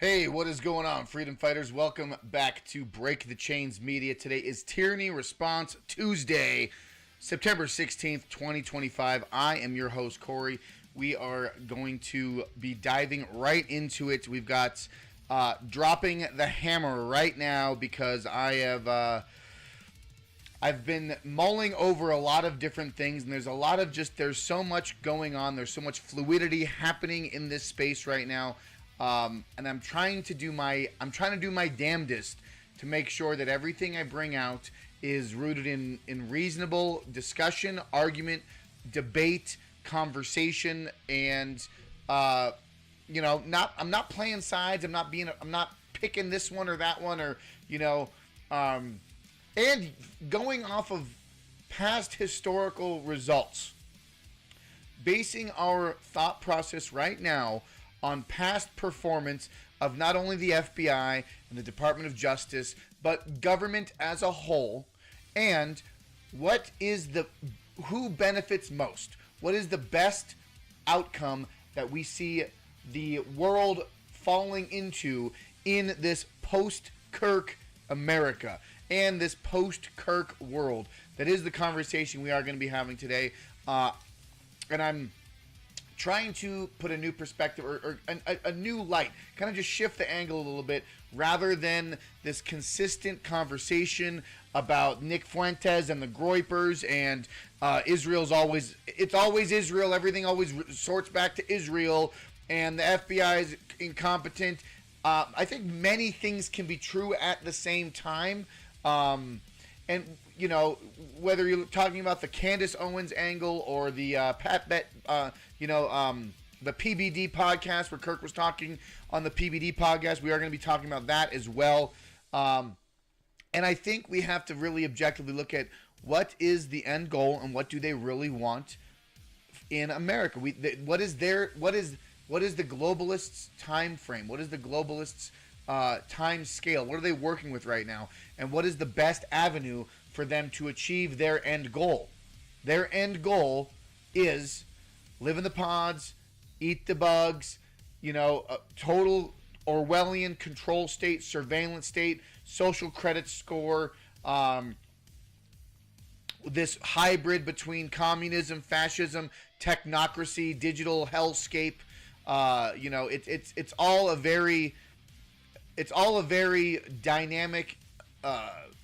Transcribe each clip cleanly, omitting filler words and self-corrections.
Hey, what is going on, freedom fighters? Welcome back to Break the Chains Media. Today is Tyranny Response Tuesday, September 16th, 2025. I am your host, Corey. We are going to be diving right into it. We've got dropping the hammer right now because I've been mulling over a lot of different things, and there's so much going on. There's so much fluidity happening in this space right now. And I'm trying to do my damnedest to make sure that everything I bring out is rooted in reasonable discussion, argument, debate, conversation, and I'm not playing sides. I'm not picking this one or that one, or and going off of past historical results, basing our thought process right now on past performance of not only the FBI and the Department of Justice, but government as a whole, and who benefits most? What is the best outcome that we see the world falling into in this post-Kirk America and this post-Kirk world? That is the conversation we are going to be having today, and I'm trying to put a new perspective or a new light, kind of just shift the angle a little bit, rather than this consistent conversation about Nick Fuentes and the Groypers and it's always Israel. Everything always sorts back to Israel, and the FBI is incompetent. I think many things can be true at the same time. And, whether you're talking about the Candace Owens angle or the the PBD podcast where Kirk was talking on the PBD podcast, we are going to be talking about that as well. And I think we have to really objectively look at what is the end goal and what do they really want in America. What is the globalists' time frame? What is the globalists' time scale? What are they working with right now? And what is the best avenue for them to achieve their end goal? Their end goal is live in the pods, eat the bugs, a total Orwellian control state, surveillance state, social credit score, this hybrid between communism, fascism, technocracy, digital hellscape. It's all a very dynamic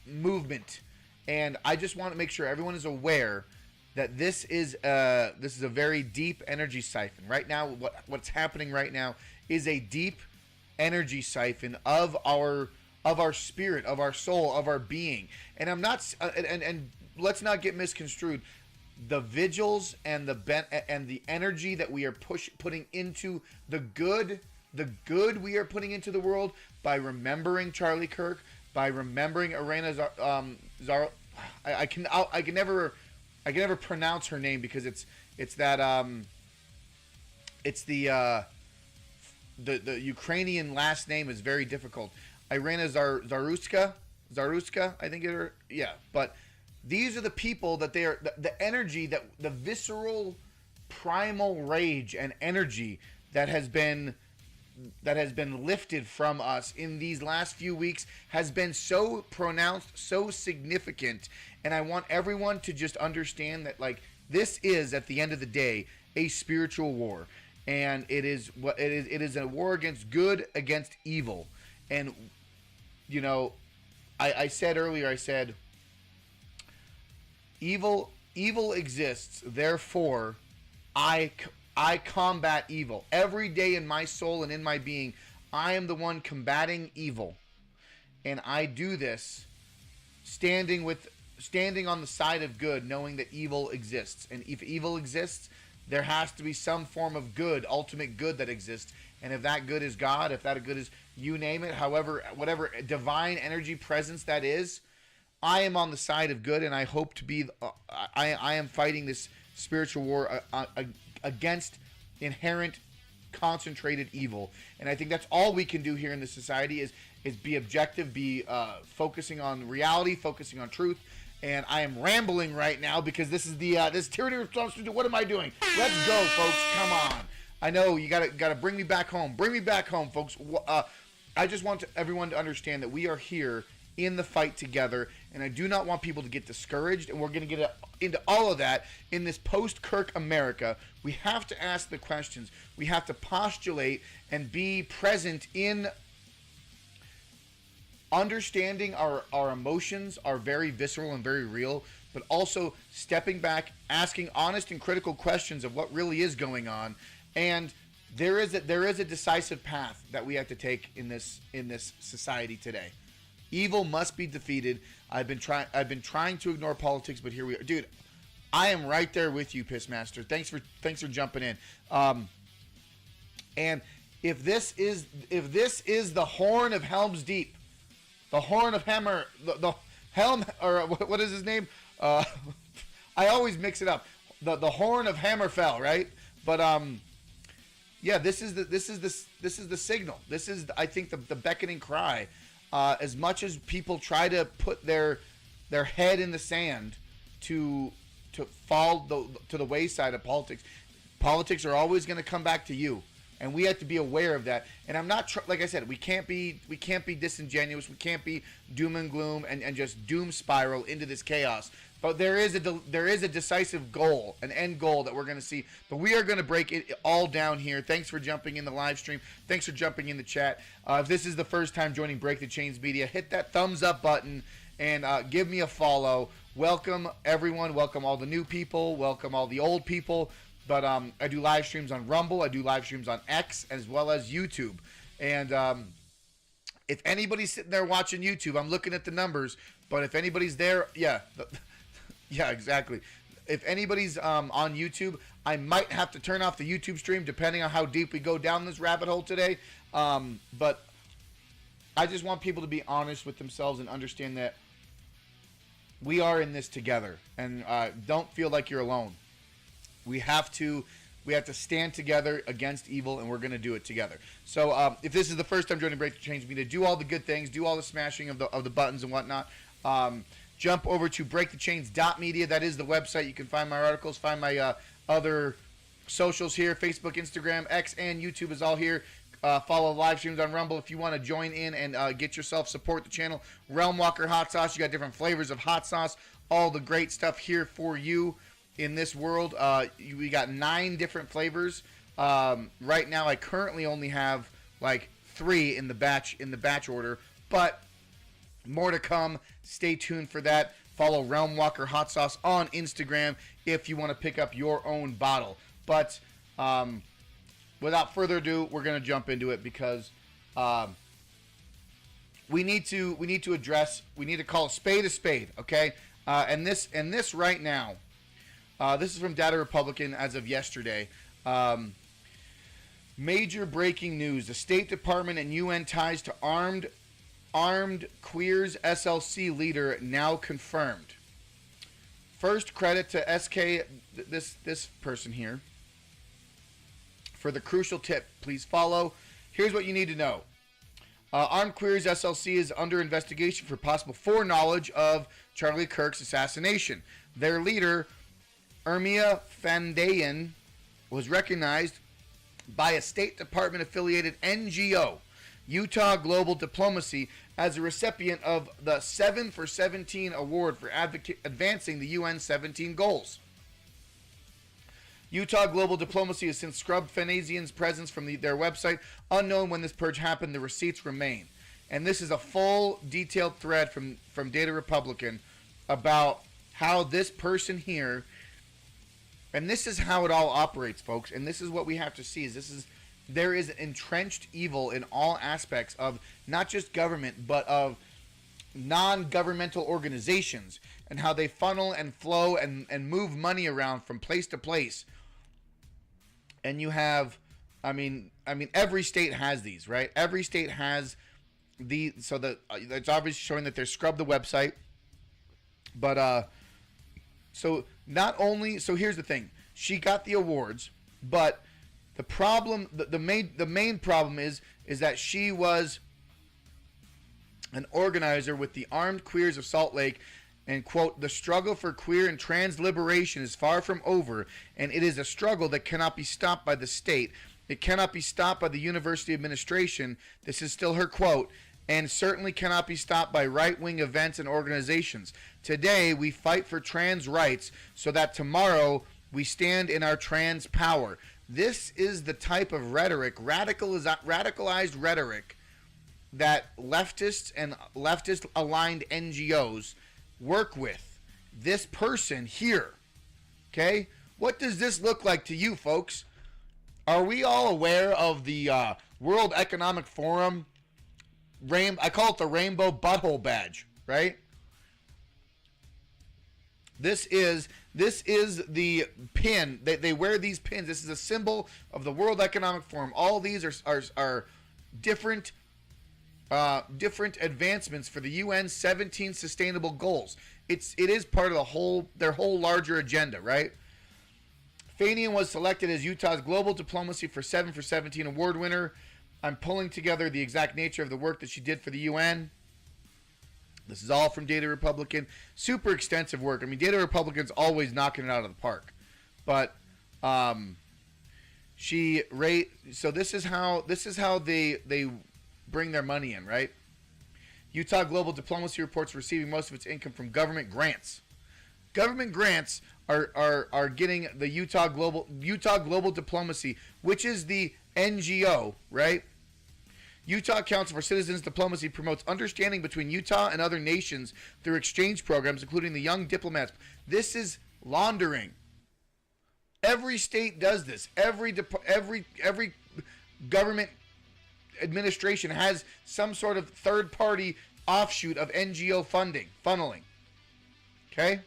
movement, and I just want to make sure everyone is aware that this is a very deep energy siphon. Right now, what's happening right now is a deep energy siphon of our spirit, of our soul, of our being. And I'm not and let's not get misconstrued. The vigils and the energy that we are putting into the good we are putting into the world by remembering Charlie Kirk, by remembering Irena Zar. I can never pronounce her name because it's the Ukrainian last name is very difficult. Irena Zaruska, I think but these are the people that they are, the energy, that the visceral primal rage and energy that has been lifted from us in these last few weeks has been so pronounced, so significant. And I want everyone to just understand that, this is, at the end of the day, a spiritual war. And it is a war against good, against evil. And, I said earlier, evil exists, therefore I combat evil. Every day in my soul and in my being, I am the one combating evil. And I do this standing on the side of good, knowing that evil exists. And if evil exists, there has to be some form of good, ultimate good that exists. And if that good is God, if that good is, you name it, whatever divine energy presence that is, I am on the side of good, and I hope to be. I am fighting this spiritual war against inherent, concentrated evil, and I think that's all we can do here in this society is be objective, be focusing on reality, focusing on truth. And I am rambling right now because this is this tyranny response to. What am I doing? Let's go, folks. Come on. I know you gotta bring me back home. Bring me back home, folks. I just want everyone to understand that we are here in the fight together, and I do not want people to get discouraged, and we're going to get into all of that in this post-Kirk America. We have to ask the questions. We have to postulate and be present in understanding our emotions are very visceral and very real, but also stepping back, asking honest and critical questions of what really is going on. And there is a decisive path that we have to take in this society today. Evil must be defeated. I've been trying to ignore politics, but here we are. Dude, I am right there with you, Pissmaster. Thanks for jumping in. And if this is the horn of Helm's Deep, the horn of Hammer, the Helm, or what is his name? I always mix it up. The horn of Hammerfell, right? But yeah, this is the signal. This is, I think, the beckoning cry. As much as people try to put their head in the sand to fall to the wayside of politics, politics are always going to come back to you. And we have to be aware of that. And I'm not like I said, we can't be disingenuous. We can't be doom and gloom and just doom spiral into this chaos. But there is a decisive goal, an end goal that we're going to see. But we are going to break it all down here. Thanks for jumping in the live stream. Thanks for jumping in the chat. If this is the first time joining Break the Chains Media, hit that thumbs up button and give me a follow. Welcome everyone. Welcome all the new people. Welcome all the old people. But I do live streams on Rumble. I do live streams on X as well as YouTube. And if anybody's sitting there watching YouTube, I'm looking at the numbers. But if anybody's there, yeah, yeah, exactly. If anybody's on YouTube, I might have to turn off the YouTube stream depending on how deep we go down this rabbit hole today. But I just want people to be honest with themselves and understand that we are in this together. And don't feel like you're alone. We have to stand together against evil, and we're going to do it together. So if this is the first time joining Break the Change Media, do all the good things, do all the smashing of the buttons and whatnot. Jump over to breakthechains.media. That is the website. You can find my articles, find my other socials here, Facebook, Instagram, X, and YouTube is all here. Follow live streams on Rumble if you want to join in and get yourself, support the channel. Realm Walker Hot Sauce. You got different flavors of hot sauce. All the great stuff here for you. In this world, we got 9 different flavors. Right now, I currently only have like 3 in the batch order, but more to come. Stay tuned for that. Follow Realm Walker Hot Sauce on Instagram if you want to pick up your own bottle. But without further ado, we're gonna jump into it because we need to call a spade, okay? And this right now. This is from Data Republican as of yesterday. Major breaking news. The State Department and UN ties to armed queers SLC leader now confirmed. First, credit to SK, this person here, for the crucial tip. Please follow. Here's what you need to know. Armed Queers SLC is under investigation for possible foreknowledge of Charlie Kirk's assassination. Their leader, Ermia Fandayan, was recognized by a State Department-affiliated NGO, Utah Global Diplomacy, as a recipient of the 7 for 17 award for advancing the UN 17 goals. Utah Global Diplomacy has since scrubbed Fandayan's presence from their website. Unknown when this purge happened, the receipts remain. And this is a full, detailed thread from Data Republican about how this person here. And this is how it all operates, folks. And this is what we have to see. There is entrenched evil in all aspects of not just government, but of non-governmental organizations and how they funnel and flow and move money around from place to place. And you have, I mean, every state has these, right? Every state has so that it's obviously showing that they're scrubbed the website. But, so not only, so here's the thing, she got the awards, but the problem, the main problem is that she was an organizer with the Armed Queers of Salt Lake, and quote, the struggle for queer and trans liberation is far from over, and it is a struggle that cannot be stopped by the state. It cannot be stopped by the university administration. This is still her quote. And certainly cannot be stopped by right-wing events and organizations. Today, we fight for trans rights so that tomorrow we stand in our trans power. This is the type of rhetoric, radicalized rhetoric, that leftists and leftist-aligned NGOs work with. This person here, okay? What does this look like to you, folks? Are we all aware of the World Economic Forum? I call it the rainbow butthole badge, right? This is the pin. They wear these pins. This is a symbol of the World Economic Forum. All these are different advancements for the UN 17 sustainable goals. It is part of their whole larger agenda, right? Fanian was selected as Utah's Global Diplomacy for 7 for 17 award winner. I'm pulling together the exact nature of the work that she did for the UN. This is all from Data Republican. Super extensive work. I mean, Data Republican's always knocking it out of the park. But so this is how they bring their money in, right? Utah Global Diplomacy reports receiving most of its income from government grants. Government grants are getting the Utah Global Diplomacy, which is the NGO, right? Utah Council for Citizens Diplomacy promotes understanding between Utah and other nations through exchange programs, including the Young Diplomats. This is laundering. Every state does this. Every government administration has some sort of third-party offshoot of NGO funneling. Okay?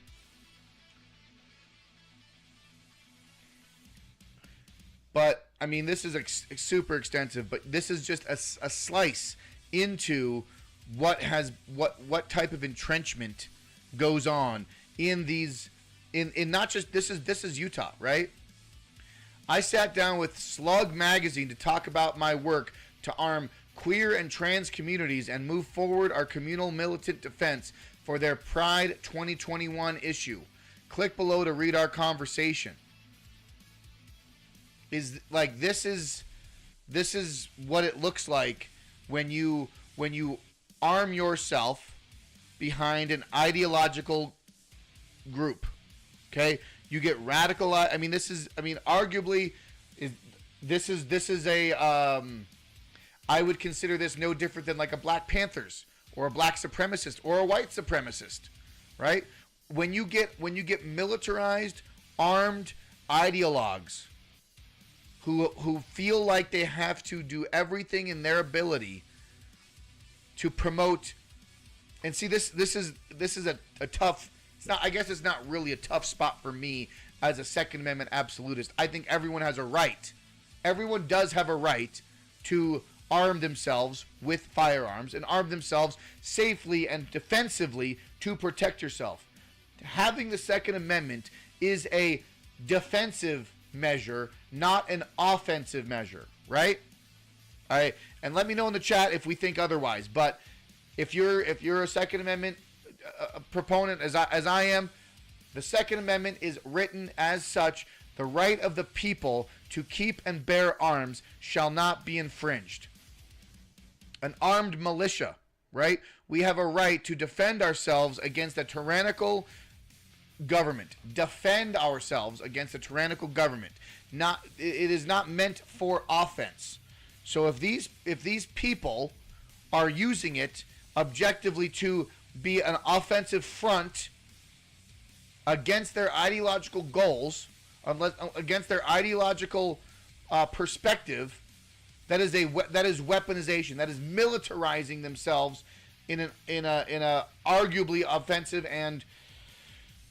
But I mean, this is super extensive, but this is just a slice into what type of entrenchment goes on in these in not just this is Utah, right? I sat down with Slug Magazine to talk about my work to arm queer and trans communities and move forward our communal militant defense for their Pride 2021 issue. Click below to read our conversation. This is what it looks like when you arm yourself behind an ideological group. Okay, you get radicalized. I mean, arguably, this is a I would consider this no different than like a Black Panthers or a black supremacist or a white supremacist, right? When you get militarized, armed ideologues who feel like they have to do everything in their ability to promote, and see, this is a tough. I guess it's not really a tough spot for me as a Second Amendment absolutist. I think everyone has a right. Everyone does have a right to arm themselves with firearms and arm themselves safely and defensively to protect yourself. Having the Second Amendment is a defensive measure, not an offensive measure, right? All right, and let me know in the chat if we think otherwise. But if you're a Second Amendment proponent, as I am, the Second Amendment is written as such: the right of the people to keep and bear arms shall not be infringed. An armed militia, right? We have a right to defend ourselves against a tyrannical government. Defend ourselves against a tyrannical government. It is not meant for offense. So if these people are using it objectively to be an offensive front against their ideological goals, against their ideological perspective, that is weaponization. That is militarizing themselves in a arguably offensive and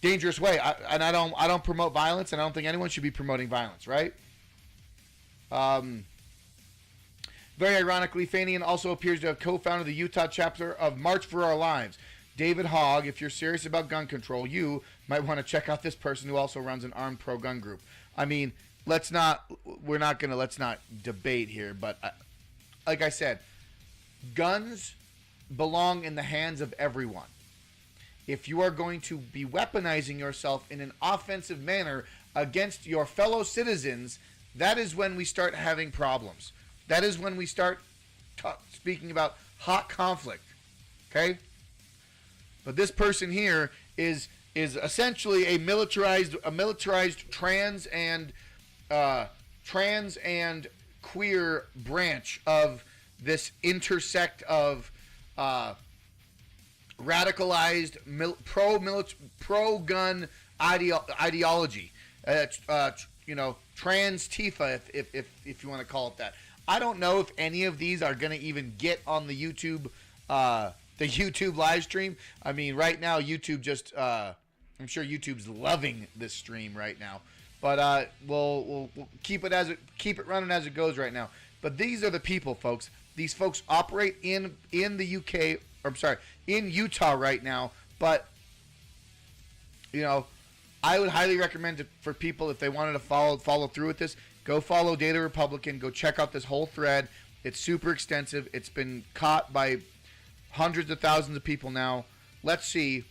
dangerous way. I don't promote violence, and I don't think anyone should be promoting violence, right? Very ironically, Fanian also appears to have co-founded the Utah chapter of March for Our Lives. David Hogg, if you're serious about gun control, you might want to check out this person who also runs an armed pro-gun group. I mean, let's not debate here, but like I said, guns belong in the hands of everyone. If you are going to be weaponizing yourself in an offensive manner against your fellow citizens, that is when we start having problems. That is when we start speaking about hot conflict. Okay? But this person here is essentially a militarized trans and queer branch of this intersect of radicalized pro gun ideology. Trans Tifa, if you want to call it that. I don't know if any of these are going to even get on the YouTube live stream. I mean, right now YouTube just I'm sure YouTube's loving this stream right now. But we'll keep it running as it goes right now. But these are the people, folks. These folks operate in the UK, or I'm sorry, in Utah right now. But I would highly recommend for people, if they wanted to follow through with this, go follow Data Republican. Go check out this whole thread. It's super extensive. It's been caught by hundreds of thousands of people now. Let's see.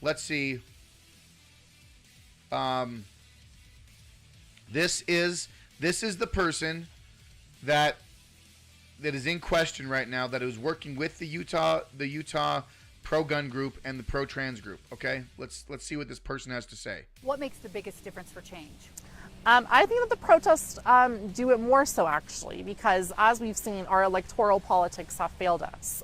This is the person that is in question right now, that is working with the Utah pro-gun group and the pro-trans group. Okay, let's see what this person has to say. What makes the biggest difference for change? I think that the protests do it more so, actually, because as we've seen, our electoral politics have failed us.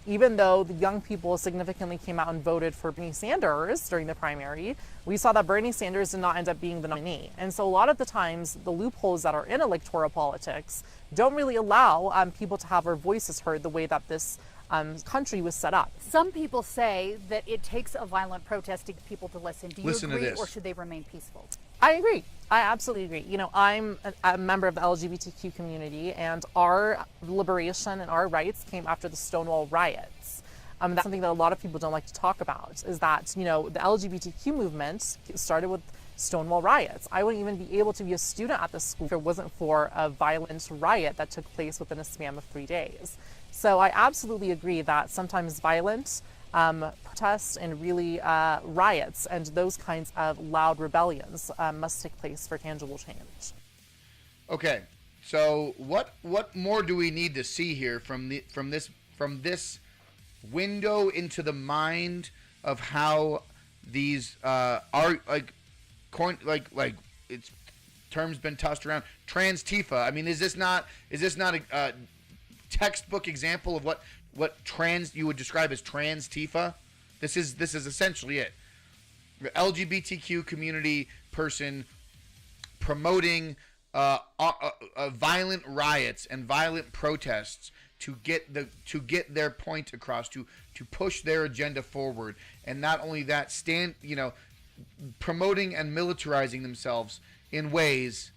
Even though the young people significantly came out and voted for Bernie Sanders during the primary, we saw that Bernie Sanders did not end up being the nominee. And so a lot of the times, the loopholes that are in electoral politics don't really allow people to have their voices heard the way that this country was set up. Some people say that it takes a violent protest to get people to listen. Do you agree, or should they remain peaceful? I agree. I absolutely agree. I'm a member of the LGBTQ community, and our liberation and our rights came after the Stonewall riots. That's something that a lot of people don't like to talk about, is that, the LGBTQ movement started with Stonewall riots. I wouldn't even be able to be a student at this school if it wasn't for a violent riot that took place within a span of 3 days. So I absolutely agree that sometimes violent protests and really riots and those kinds of loud rebellions must take place for tangible change. Okay, so what more do we need to see here from this window into the mind of how these are it's terms been tossed around, trans Tifa? I mean, is this not a textbook example of what trans you would describe as trans Tifa? This is essentially it. The LGBTQ community person promoting violent riots and violent protests to get their point across, to push their agenda forward, and not only that, promoting and militarizing themselves in ways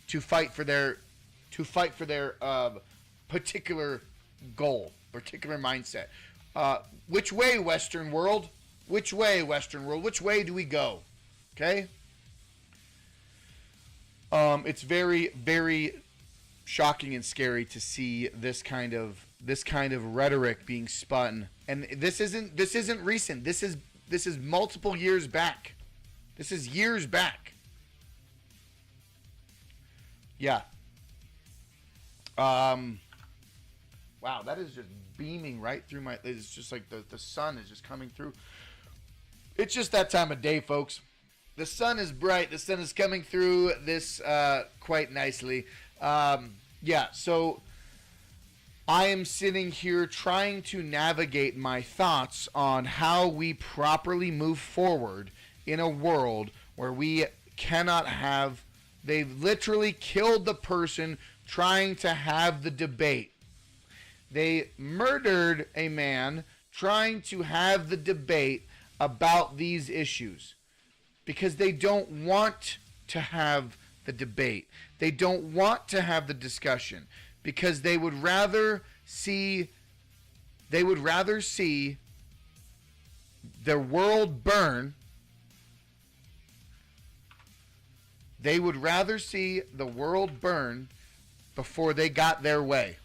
to fight for their particular goal, particular mindset. Which way, Western world? Which way, Western world? Which way do we go? Okay? It's very, very shocking and scary to see this kind of rhetoric being spun. And this isn't recent. This is multiple years back. This is years back. Yeah. Wow, that is just beaming right through my... It's just like the sun is just coming through. It's just that time of day, folks. The sun is bright. The sun is coming through this quite nicely. Yeah, so I am sitting here trying to navigate my thoughts on how we properly move forward in a world where we cannot have... They've literally killed the person trying to have the debate. They murdered a man trying to have the debate about these issues because they don't want to have the debate. They don't want to have the discussion because they would rather see their world burn. They would rather see the world burn before they got their way.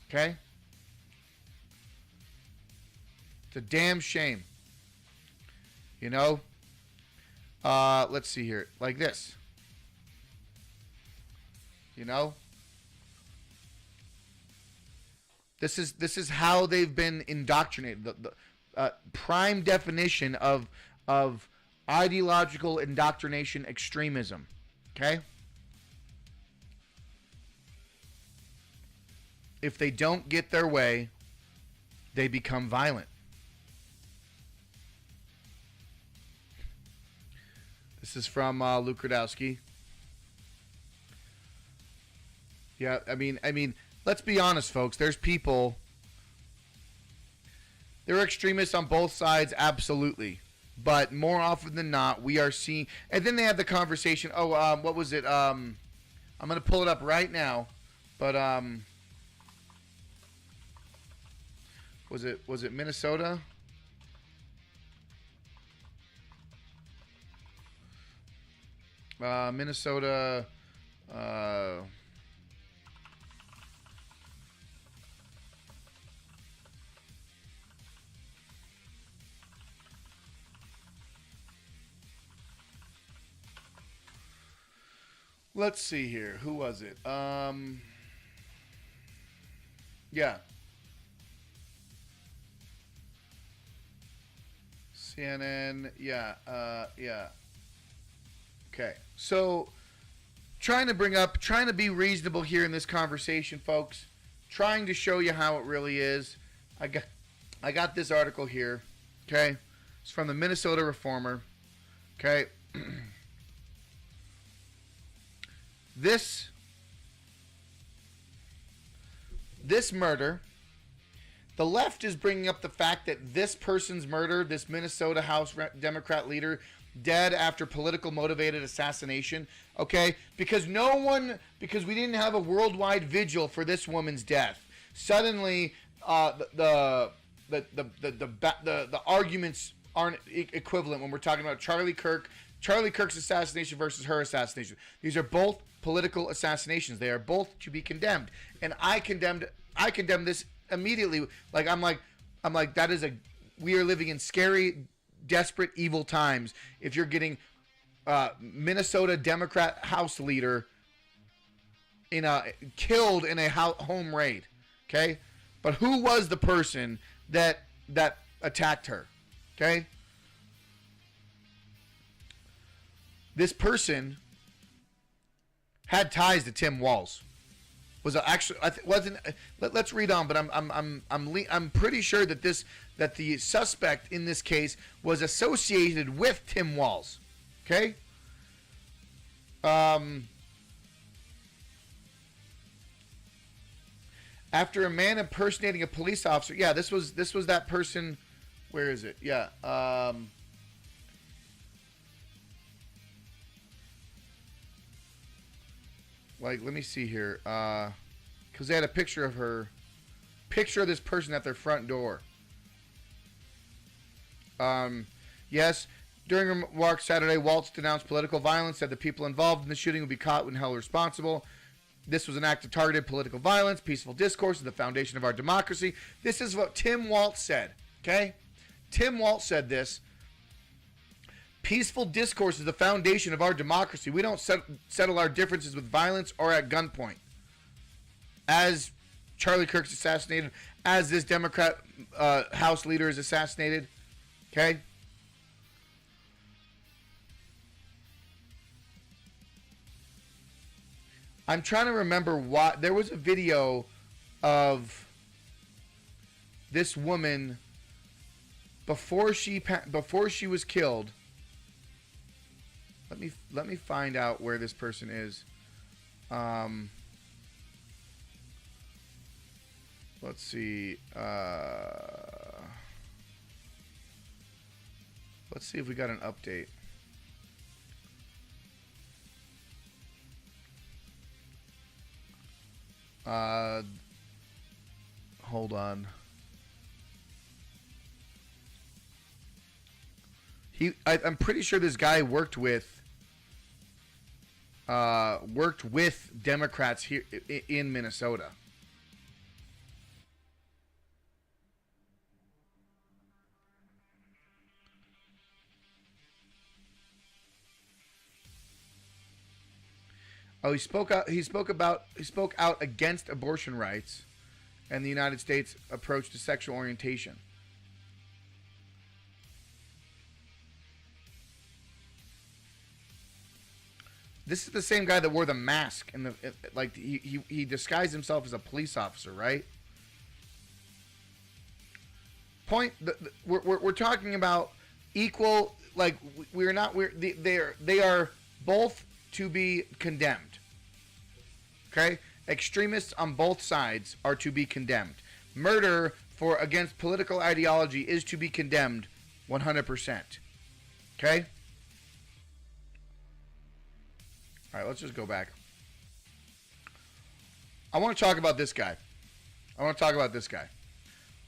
Okay? It's a damn shame. Let's see here. Like this. You know? This is how they've been indoctrinated. The prime definition of ideological indoctrination, extremism. Okay? If they don't get their way, they become violent. This is from Luke Radowski. Yeah, I mean, let's be honest, folks. There's people. There are extremists on both sides, absolutely. But more often than not, we are seeing. And then they had the conversation. Oh, what was it? I'm gonna pull it up right now. But was it Minnesota? Minnesota. Let's see here. Who was it? Yeah. CNN. Yeah. Yeah. Okay. So, trying to be reasonable here in this conversation, folks. Trying to show you how it really is. I got this article here. Okay. It's from the Minnesota Reformer. Okay. This murder, the left is bringing up the fact that this person's murder, this Minnesota House Democrat leader, dead after political motivated assassination, okay? Because we didn't have a worldwide vigil for this woman's death. Suddenly, the arguments aren't equivalent when we're talking about Charlie Kirk's assassination versus her assassination. These are both political assassinations. They are both to be condemned, and I condemn this immediately. I'm like we are living in scary, desperate, evil times. If you're getting Minnesota Democrat House leader killed in a home raid, okay? But who was the person that attacked her? Okay, this person had ties to Tim Walz. Let's read on, but I'm pretty sure that the suspect in this case was associated with Tim Walz. Okay? After a man impersonating a police officer. Yeah, this was that person. Where is it? Yeah. Let me see here. Because they had a picture of this person at their front door. Yes. During a remark Saturday, Waltz denounced political violence, said the people involved in the shooting would be caught and held responsible. This was an act of targeted political violence. Peaceful discourse is the foundation of our democracy. This is what Tim Waltz said. Okay? Tim Waltz said this. Peaceful discourse is the foundation of our democracy. We don't settle our differences with violence or at gunpoint. As Charlie Kirk's assassinated, as this Democrat House leader is assassinated. Okay? I'm trying to remember why. There was a video of this woman before she was killed. Let me find out where this person is. Let's see. Let's see if we got an update. Hold on. I'm pretty sure this guy worked with Democrats here in Minnesota. Oh, he spoke out. He spoke out against abortion rights, and the United States approach to sexual orientation. This is the same guy that wore the mask and he disguised himself as a police officer, right? We're talking about equal. Like they are both to be condemned. Okay, extremists on both sides are to be condemned. Murder for against political ideology is to be condemned, 100%. Okay. All right, let's just go back. I want to talk about this guy.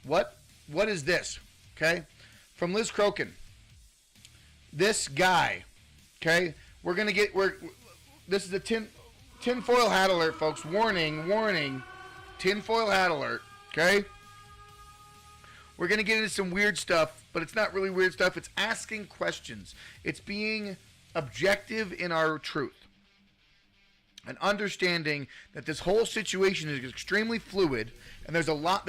What is this? Okay? From Liz Crokin. This guy. Okay? This is a tinfoil hat alert, folks. Warning. Tinfoil hat alert. Okay? We're going to get into some weird stuff, but it's not really weird stuff. It's asking questions. It's being objective in our truth. And understanding that this whole situation is extremely fluid, and there's a lot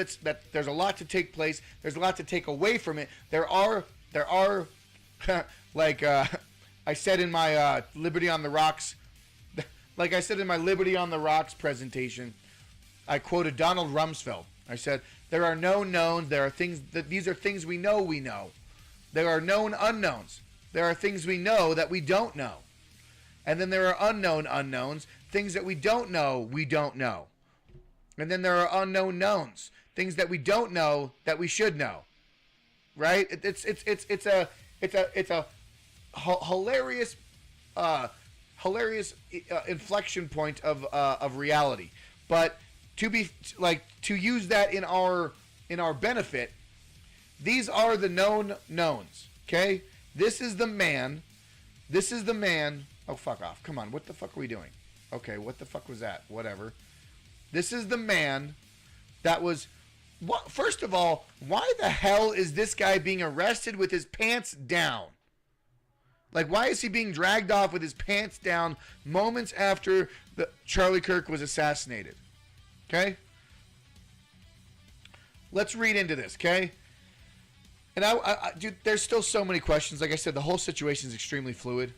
there's a lot to take place. There's a lot to take away from it. There are like I said in my Liberty on the Rocks, like I said in my Liberty on the Rocks presentation, I quoted Donald Rumsfeld. I said there are no knowns. There are things that these are things we know. There are known unknowns. There are things we know that we don't know. And then there are unknown unknowns, things that we don't know. And then there are unknown knowns, things that we don't know that we should know. Right? It's a hilarious inflection point of reality. But to use that in our benefit, these are the known knowns. Okay? This is the man. Oh, fuck off. Come on. What the fuck are we doing? Okay, what the fuck was that? Whatever. This is the man that was... First of all, why the hell is this guy being arrested with his pants down? Like, why is he being dragged off with his pants down moments after Charlie Kirk was assassinated? Okay? Let's read into this, okay? And dude, there's still so many questions. Like I said, the whole situation is extremely fluid.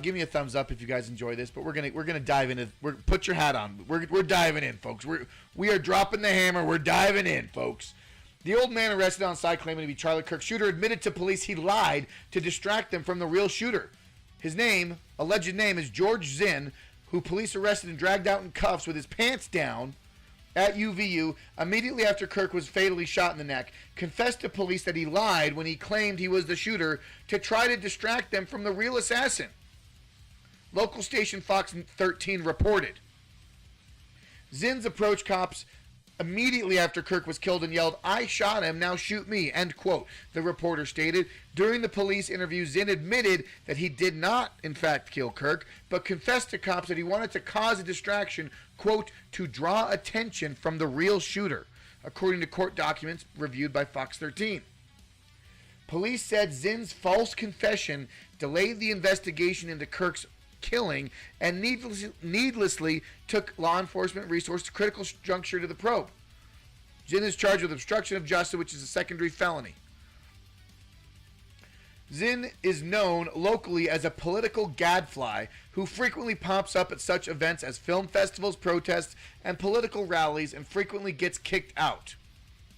Give me a thumbs up if you guys enjoy this, but we're gonna dive into. Put your hat on. We're diving in, folks. We are dropping the hammer. We're diving in, folks. The old man arrested on site claiming to be Charlie Kirk's shooter admitted to police he lied to distract them from the real shooter. His alleged name, is George Zinn, who police arrested and dragged out in cuffs with his pants down at UVU immediately after Kirk was fatally shot in the neck, confessed to police that he lied when he claimed he was the shooter to try to distract them from the real assassin. Local station Fox 13 reported. Zinn's approached cops immediately after Kirk was killed and yelled, "I shot him, now shoot me," end quote, the reporter stated. During the police interview, Zinn admitted that he did not, in fact, kill Kirk, but confessed to cops that he wanted to cause a distraction, quote, to draw attention from the real shooter, according to court documents reviewed by Fox 13. Police said Zinn's false confession delayed the investigation into Kirk's killing and needlessly took law enforcement resources to critical juncture to the probe. Zinn is charged with obstruction of justice, which is a secondary felony. Zinn is known locally as a political gadfly who frequently pops up at such events as film festivals, protests, and political rallies and frequently gets kicked out.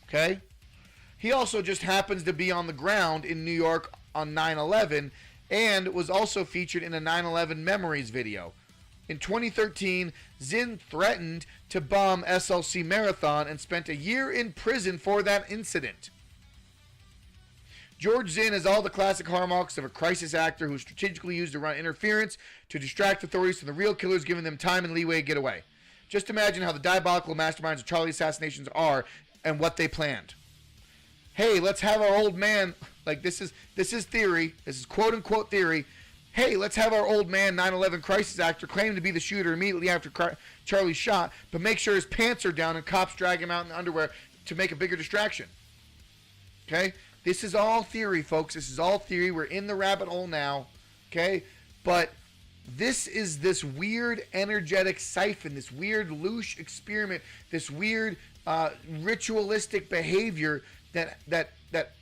Okay? He also just happens to be on the ground in New York on 9/11 and was also featured in a 9/11 Memories video. In 2013, Zinn threatened to bomb SLC Marathon and spent a year in prison for that incident. George Zinn has all the classic hallmarks of a crisis actor who strategically used to run interference to distract authorities from the real killers, giving them time and leeway to get away. Just imagine how the diabolical masterminds of Charlie assassinations are and what they planned. Hey, let's have our old man, like this is theory, this is quote unquote theory. Hey, let's have our old man 9/11 crisis actor claim to be the shooter immediately after Charlie's shot, but make sure his pants are down and cops drag him out in underwear to make a bigger distraction. Okay? This is all theory, folks. This is all theory. We're in the rabbit hole now. Okay? But This is this weird energetic siphon, this weird louche experiment, this weird ritualistic behavior that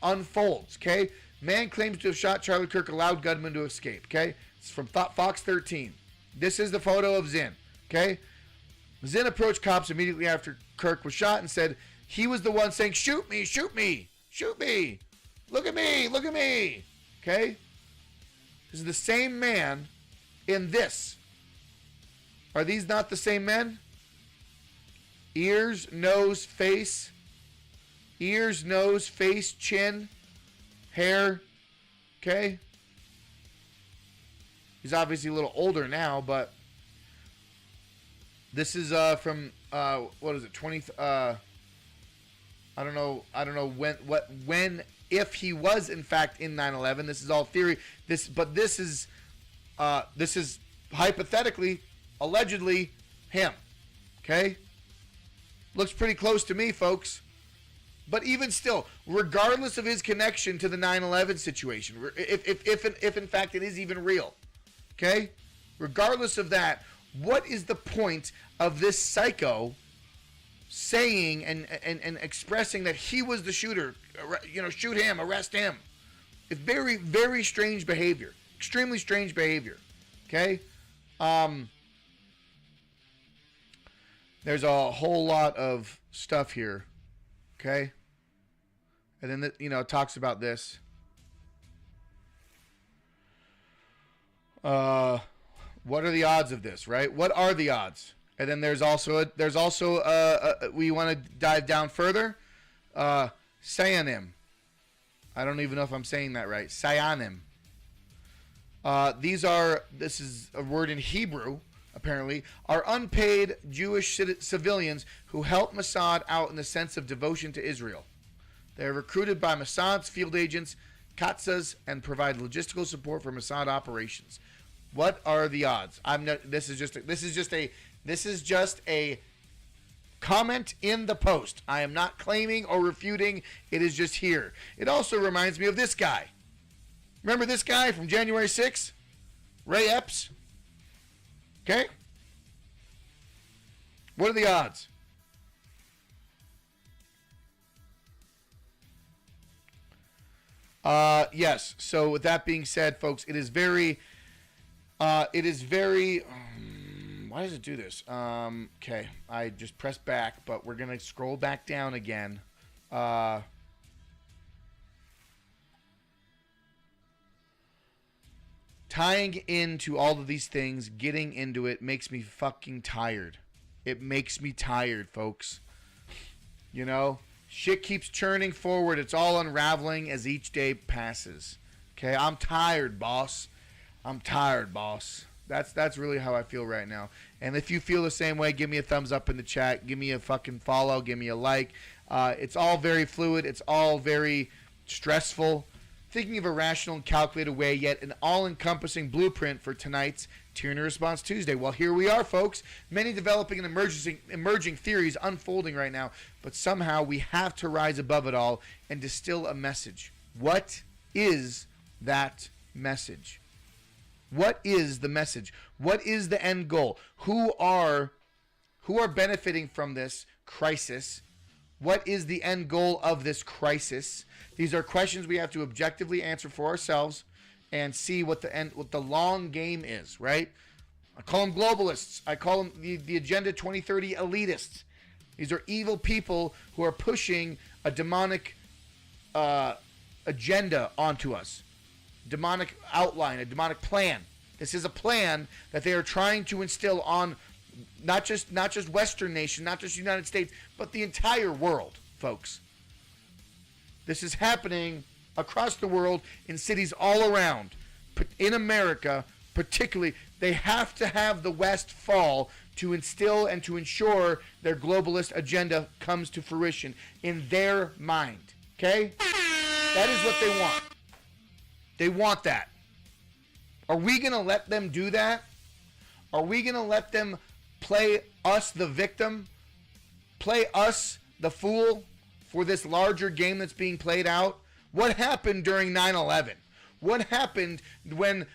unfolds. Okay, man claims to have shot Charlie Kirk, allowed gunman to escape. Okay, it's from Fox 13. This is the photo of Zinn. Okay, Zinn approached cops immediately after Kirk was shot and said he was the one saying, "Shoot me, shoot me, shoot me! Look at me, look at me!" Okay, this is the same man. In this, are these not the same men? Ears, nose, face, chin, hair. Okay. He's obviously a little older now, but this is from what is it? 20. I don't know when if he was in fact in 9/11. This is all theory. This is hypothetically, allegedly, him. Okay? Looks pretty close to me, folks. But even still, regardless of his connection to the 9/11 situation, if in fact it is even real, okay? Regardless of that, what is the point of this psycho saying and expressing that he was the shooter? Shoot him, arrest him. It's very, very strange behavior. Extremely strange behavior. Okay? There's a whole lot of stuff here. Okay? And then, it talks about this. What are the odds of this, right? What are the odds? And then there's also we want to dive down further. Cyanim. I don't even know if I'm saying that right. Cyanim. This is a word in Hebrew, apparently, are unpaid Jewish civilians who help Mossad out in the sense of devotion to Israel. They are recruited by Mossad's field agents, Katzas, and provide logistical support for Mossad operations. What are the odds? This is just a comment in the post. I am not claiming or refuting. It is just here. It also reminds me of this guy. Remember this guy from January 6th? Ray Epps? Okay? What are the odds? Yes. So with that being said, folks, it is very, why does it do this? Okay. I just pressed back, but we're going to scroll back down again. Tying into all of these things, getting into it makes me fucking tired. It makes me tired, folks. Shit keeps churning forward. It's all unraveling as each day passes. Okay, I'm tired, boss. I'm tired, boss. That's really how I feel right now. And if you feel the same way, give me a thumbs up in the chat. Give me a fucking follow. Give me a like. It's all very fluid. It's all very stressful. Thinking of a rational and calculated way, yet an all-encompassing blueprint for tonight's Tyranny Response Tuesday. Well, here we are, folks. Many developing and emerging theories unfolding right now, but somehow we have to rise above it all and distill a message. What is that message? What is the message? What is the end goal? Who are benefiting from this crisis? What is the end goal of this crisis? These are questions we have to objectively answer for ourselves and see what the long game is, right? I call them globalists. I call them the Agenda 2030 elitists. These are evil people who are pushing a demonic agenda onto us. Demonic outline, a demonic plan. This is a plan that they are trying to instill on not just Western nation, not just the United States, but the entire world, folks. This is happening across the world in cities all around. In America, particularly, they have to have the West fall to instill and to ensure their globalist agenda comes to fruition in their mind. Okay? That is what they want. They want that. Are we going to let them do that? Are we going to let them play us the victim? Play us the fool for this larger game that's being played out? What happened during 9/11? What happened when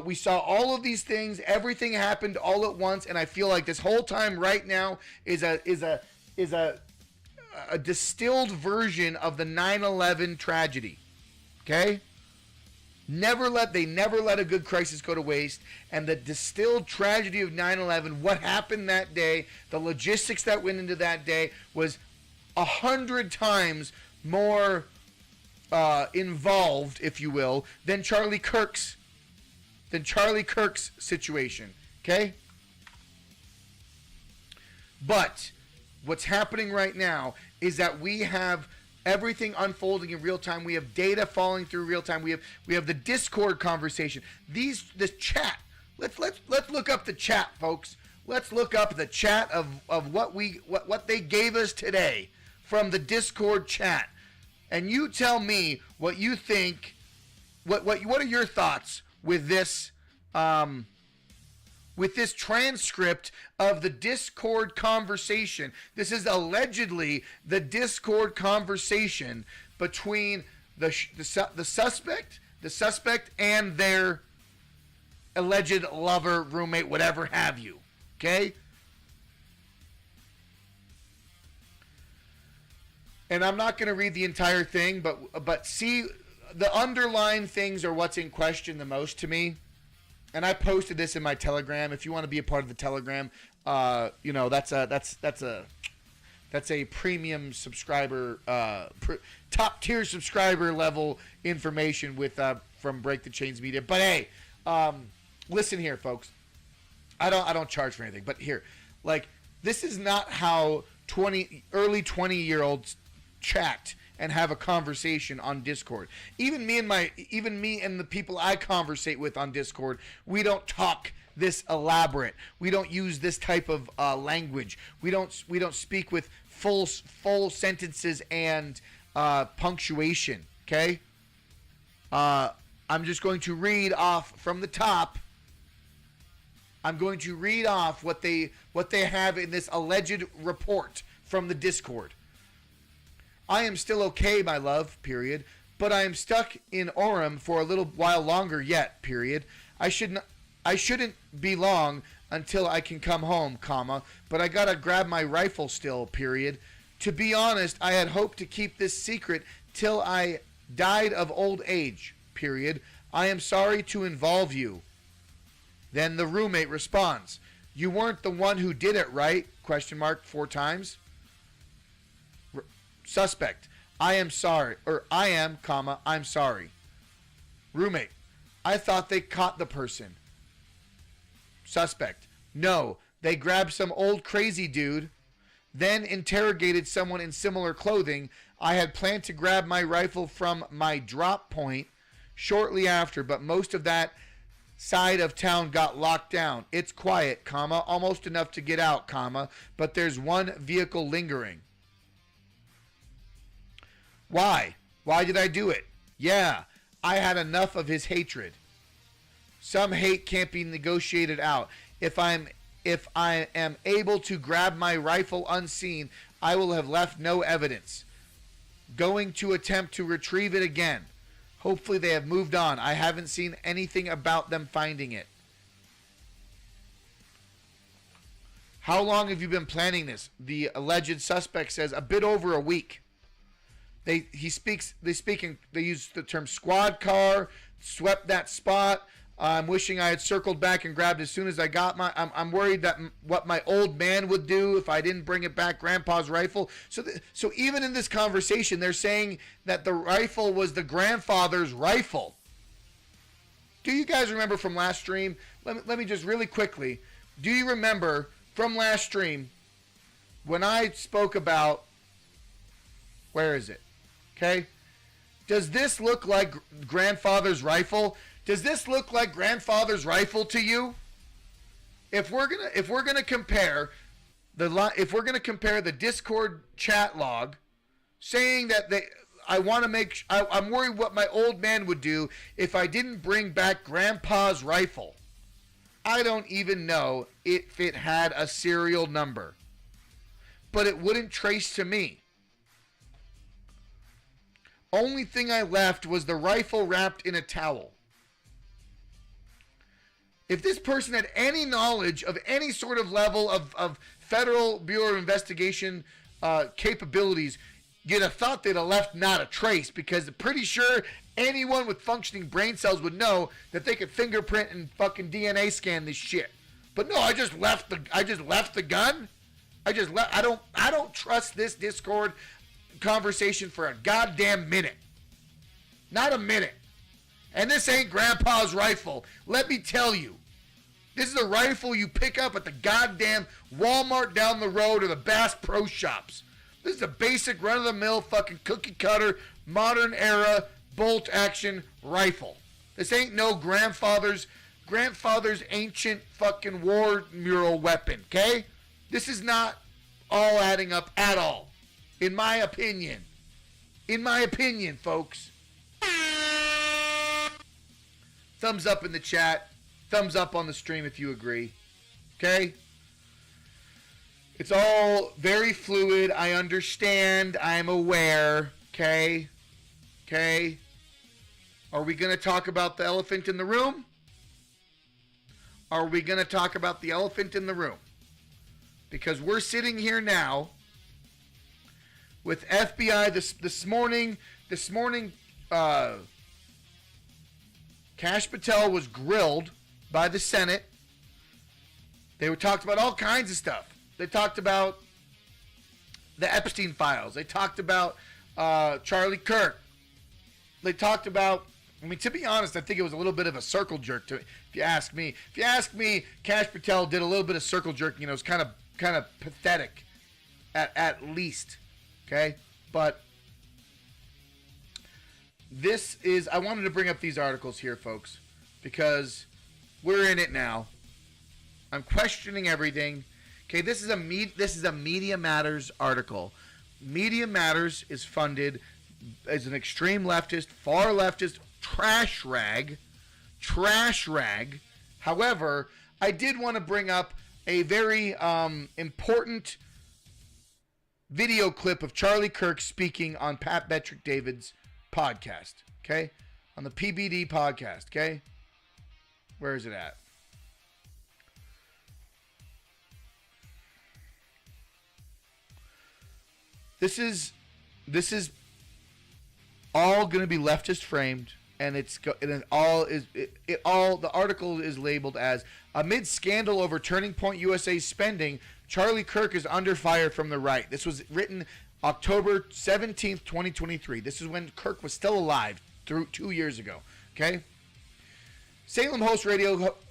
we saw all of these things? Everything happened all at once, and I feel like this whole time right now is a distilled version of the 9/11 tragedy. Okay? They never let a good crisis go to waste. And the distilled tragedy of 9/11, what happened that day, the logistics that went into that day was 100 times more involved, if you will, than Charlie Kirk's situation. Okay? But what's happening right now is that we have everything unfolding in real time. We have data falling through real time. We have the Discord conversation. This chat. Let's look up the chat, folks. Let's look up the chat of what they gave us today from the Discord chat. And you tell me what you think. What are your thoughts with this transcript of the Discord conversation? This is allegedly the Discord conversation between the suspect and their alleged lover, roommate, whatever have you. Okay? And I'm not going to read the entire thing, but see, the underlying things are what's in question the most to me. And I posted this in my Telegram. If you want to be a part of the Telegram, that's a premium subscriber, top tier subscriber level information with from Break the Chains Media. But hey, listen here, folks. I don't charge for anything, but here, like, this is not how early 20-year-olds chat and have a conversation on Discord. Even me and the people I conversate with on Discord, we don't talk this elaborate. We don't use this type of language. We don't speak with full sentences and punctuation. Okay. I'm just going to read off from the top. I'm going to read off what they have in this alleged report from the Discord. I am still okay, my love, period, but I am stuck in Orem for a little while longer yet, period. I shouldn't be long until I can come home, comma, but I gotta grab my rifle still, period. To be honest, I had hoped to keep this secret till I died of old age, period. I am sorry to involve you. Then the roommate responds, you weren't the one who did it, right? Question mark 4 times. Suspect, I am sorry, or I am, comma, I'm sorry. Roommate, I thought they caught the person. Suspect, no, they grabbed some old crazy dude, then interrogated someone in similar clothing. I had planned to grab my rifle from my drop point shortly after, but most of that side of town got locked down. It's quiet, comma, almost enough to get out, comma, but there's one vehicle lingering. Why? Why did I do it? Yeah, I had enough of his hatred. Some hate can't be negotiated out. If I am able to grab my rifle unseen, I will have left no evidence. Going to attempt to retrieve it again. Hopefully they have moved on. I haven't seen anything about them finding it. How long have you been planning this? The alleged suspect says a bit over a week. They use the term squad car, swept that spot. I'm wishing I had circled back and grabbed as soon as I got I'm worried that what my old man would do if I didn't bring it back, Grandpa's rifle. So even in this conversation, they're saying that the rifle was the grandfather's rifle. Do you guys remember from last stream? Let me just really quickly. Do you remember from last stream when I spoke about, where is it? Okay. Does this look like grandfather's rifle? Does this look like grandfather's rifle to you? If we're gonna compare the Discord chat log, saying that I'm worried what my old man would do if I didn't bring back Grandpa's rifle. I don't even know if it had a serial number, but it wouldn't trace to me. Only thing I left was the rifle wrapped in a towel. If this person had any knowledge of any sort of level of Federal Bureau of Investigation capabilities, you'd have thought they'd have left not a trace, because I'm pretty sure anyone with functioning brain cells would know that they could fingerprint and fucking DNA scan this shit. But no, I just left the gun. I don't trust this Discord conversation for a goddamn minute. Not a minute. And this ain't Grandpa's rifle. Let me tell you. This is a rifle you pick up at the goddamn Walmart down the road or the Bass Pro Shops. This is a basic run-of-the-mill fucking cookie-cutter, modern-era, bolt-action rifle. This ain't no grandfather's ancient fucking war mural weapon, okay? This is not all adding up at all, in my opinion. In my opinion, folks. Thumbs up in the chat. Thumbs up on the stream if you agree. Okay? It's all very fluid. I understand. I'm aware. Okay? Okay? Are we going to talk about the elephant in the room? Are we going to talk about the elephant in the room? Because we're sitting here now with FBI this morning, Kash Patel was grilled by the Senate. They were talked about all kinds of stuff. They talked about the Epstein files. They talked about Charlie Kirk. They talked about, I mean, to be honest, I think it was a little bit of a circle jerk to, if you ask me. If you ask me, Kash Patel did a little bit of circle jerking. You know, it was kind of pathetic at least. Okay? But this is, I wanted to bring up these articles here, folks, because we're in it now. I'm questioning everything. Okay, this is a Media Matters article. Media Matters is funded as an extreme leftist, far leftist trash rag. However, I did want to bring up a very important video clip of Charlie Kirk speaking on Pat Betrick David's podcast, okay? On the PBD podcast, okay? Where is it at? This is all going to be leftist framed, and the article is labeled as amid scandal over Turning Point USA's spending, Charlie Kirk is under fire from the right. This was written October 17th, 2023. This is when Kirk was still alive, 2 years ago. Okay? Salem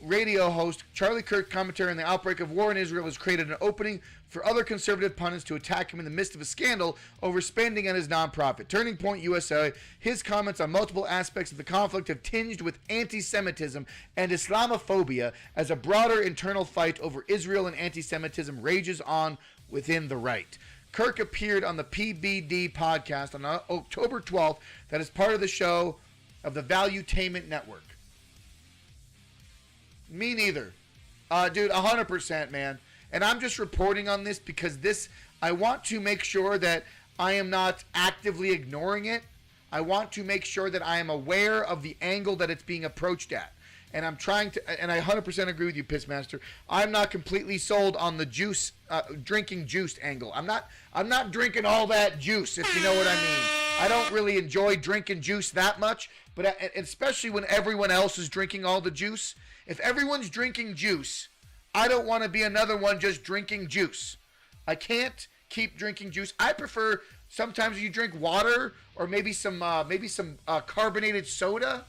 radio host Charlie Kirk commentary on the outbreak of war in Israel has created an opening for other conservative pundits to attack him in the midst of a scandal over spending on his nonprofit. Turning Point USA, his comments on multiple aspects of the conflict have tinged with anti-Semitism and Islamophobia as a broader internal fight over Israel and anti-Semitism rages on within the right. Kirk appeared on the PBD podcast on October 12th that is part of the show of the Valuetainment Network. Me neither. Dude, 100%, man. And I'm just reporting on this because I want to make sure that I am not actively ignoring it. I want to make sure that I am aware of the angle that it's being approached at. And I'm trying to, and I 100% agree with you, Pissmaster. I'm not completely sold on the juice, drinking juice angle. I'm not drinking all that juice, if you know what I mean. I don't really enjoy drinking juice that much, but especially when everyone else is drinking all the juice. If everyone's drinking juice, I don't want to be another one just drinking juice. I can't keep drinking juice. I prefer sometimes you drink water or maybe some carbonated soda.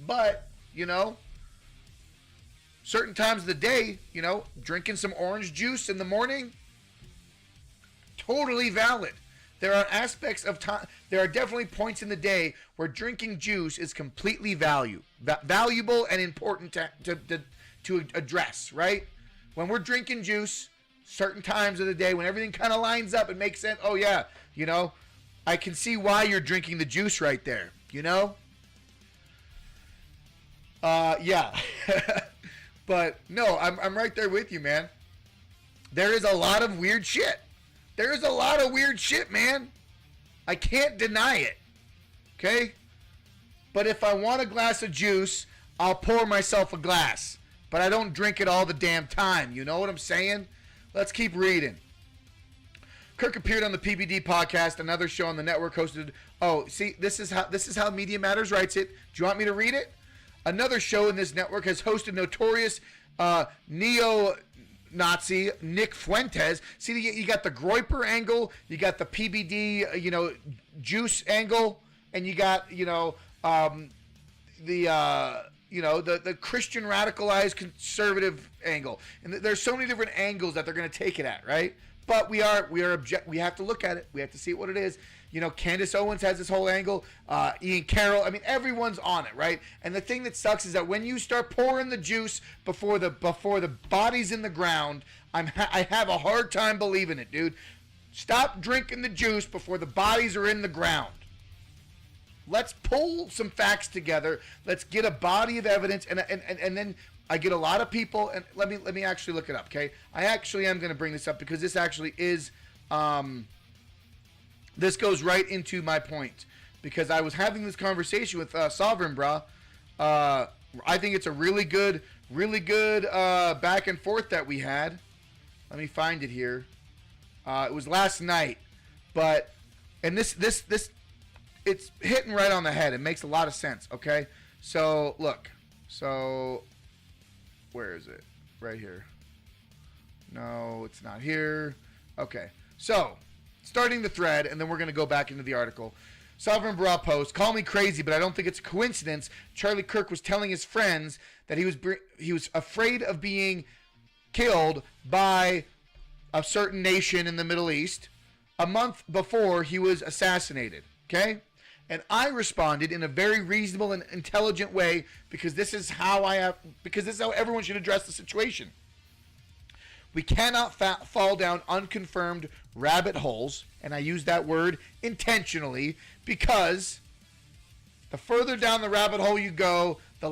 But, certain times of the day, drinking some orange juice in the morning, totally valid. There are aspects of time, there are definitely points in the day where drinking juice is completely valuable and important to address, right? When we're drinking juice, certain times of the day, when everything kind of lines up, it makes sense. Oh, yeah, I can see why you're drinking the juice right there, Yeah. But, no, I'm right there with you, man. There is a lot of weird shit. There is a lot of weird shit, man. I can't deny it. Okay? But if I want a glass of juice, I'll pour myself a glass, but I don't drink it all the damn time. You know what I'm saying? Let's keep reading. Kirk appeared on the PBD podcast, another show on the network hosted. Oh, see, this is how Media Matters writes it. Do you want me to read it? Another show in this network has hosted notorious neo-Nazi Nick Fuentes. See, you got the Groyper angle, you got the PBD, juice angle, and you got, the Christian radicalized conservative angle. And there's so many different angles that they're going to take it at, right? But we have to look at it. We have to see what it is. Candace Owens has this whole angle. Ian Carroll. I mean, everyone's on it, right? And the thing that sucks is that when you start pouring the juice before the body's in the ground, I have a hard time believing it, dude. Stop drinking the juice before the bodies are in the ground. Let's pull some facts together. Let's get a body of evidence, and then I get a lot of people, and let me actually look it up, okay? I actually am going to bring this up because this actually is, this goes right into my point, because I was having this conversation with Sovereign Bra. I think it's a really good back and forth that we had. Let me find it here. It was last night, and this it's hitting right on the head. It makes a lot of sense, okay? So look, where is it? Right here. No, it's not here. Okay. So, starting the thread, and then we're going to go back into the article. Sovereign Bra post, call me crazy, but I don't think it's a coincidence. Charlie Kirk was telling his friends that he was afraid of being killed by a certain nation in the Middle East a month before he was assassinated. Okay? And I responded in a very reasonable and intelligent way because this is how everyone should address the situation. We cannot fall down unconfirmed rabbit holes, and I use that word intentionally because the further down the rabbit hole you go, the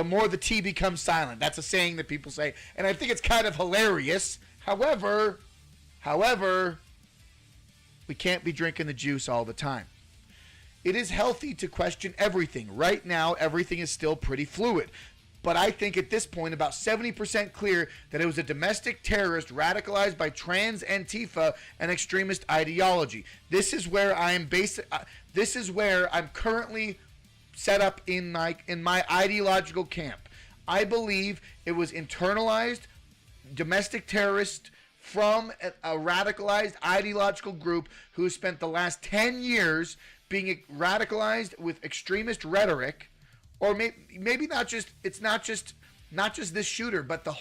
more the tea becomes silent. That's a saying that people say, and I think it's kind of hilarious. However, we can't be drinking the juice all the time. It is healthy to question everything. Right now, everything is still pretty fluid. But I think at this point, about 70% clear that it was a domestic terrorist radicalized by trans Antifa and extremist ideology. This is where I'm currently set up in my ideological camp. I believe it was internalized domestic terrorist from a radicalized ideological group who spent the last 10 years being radicalized with extremist rhetoric, or maybe it's not just this shooter, but the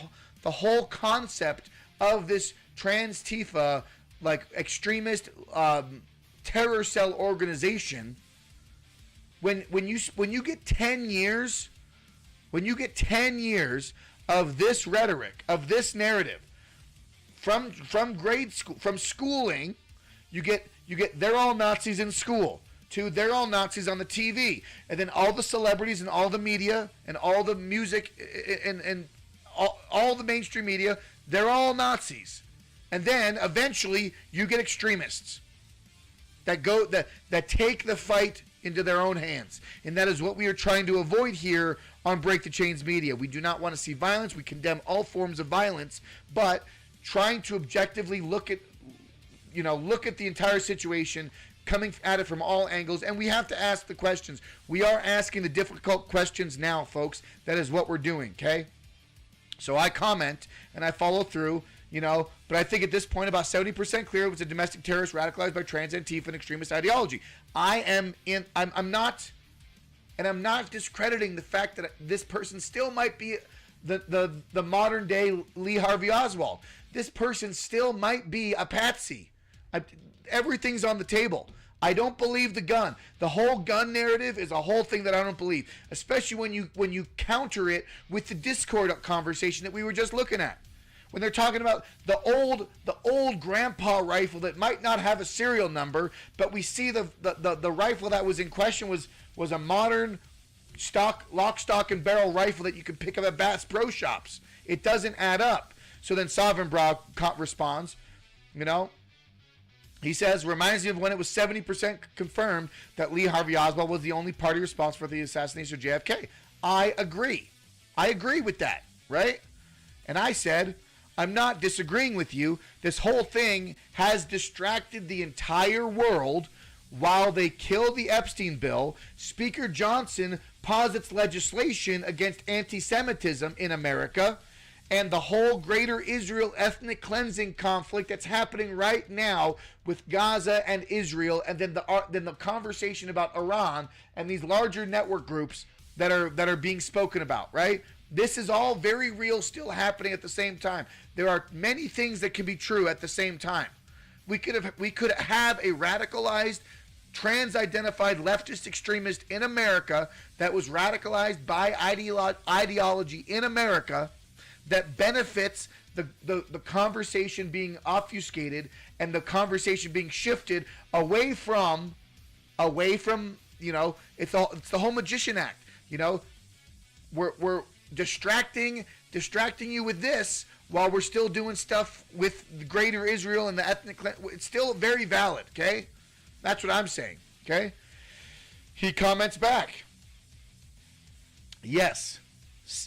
whole concept of this trans Tifa, like extremist terror cell organization. When you get 10 years of this rhetoric, of this narrative, from grade school, from schooling, you get they're all Nazis in school, to they're all Nazis on the TV, and then all the celebrities and all the media and all the music and all the mainstream media, they're all Nazis. And then eventually you get extremists that take the fight into their own hands. And that is what we are trying to avoid here on Break the Chains Media. We do not want to see violence. We condemn all forms of violence, but trying to objectively look at the entire situation, coming at it from all angles, and we have to ask the questions. We are asking the difficult questions now, folks. That is what we're doing, okay? So I comment and I follow through, but I think at this point about 70% clear it was a domestic terrorist radicalized by trans Antifa and extremist ideology. I'm not discrediting the fact that this person still might be the modern day Lee Harvey Oswald. This person still might be a patsy. Everything's on the table. I don't believe the gun. The whole gun narrative is a whole thing that I don't believe, especially when you counter it with the Discord conversation that we were just looking at. When they're talking about the old grandpa rifle that might not have a serial number, but we see the rifle that was in question was a modern lock, stock, and barrel rifle that you can pick up at Bass Pro Shops. It doesn't add up. So then Sovereign Bra responds, he says, reminds me of when it was 70% confirmed that Lee Harvey Oswald was the only party responsible for the assassination of JFK. I agree. I agree with that, right? And I said, I'm not disagreeing with you. This whole thing has distracted the entire world while they kill the Epstein bill. Speaker Johnson posits legislation against anti-Semitism in America, and the whole greater Israel ethnic cleansing conflict that's happening right now with Gaza and Israel, and then the conversation about Iran and these larger network groups that are being spoken about, right? This is all very real, still happening at the same time. There are many things that can be true at the same time. We could have a radicalized, trans-identified leftist extremist in America that was radicalized by ideology in America that benefits the conversation being obfuscated and the conversation being shifted away from it's the whole magician act. We're distracting you with this while we're still doing stuff with the greater Israel and the ethnic. It's still very valid, okay? That's what I'm saying, okay? He comments back. Yes,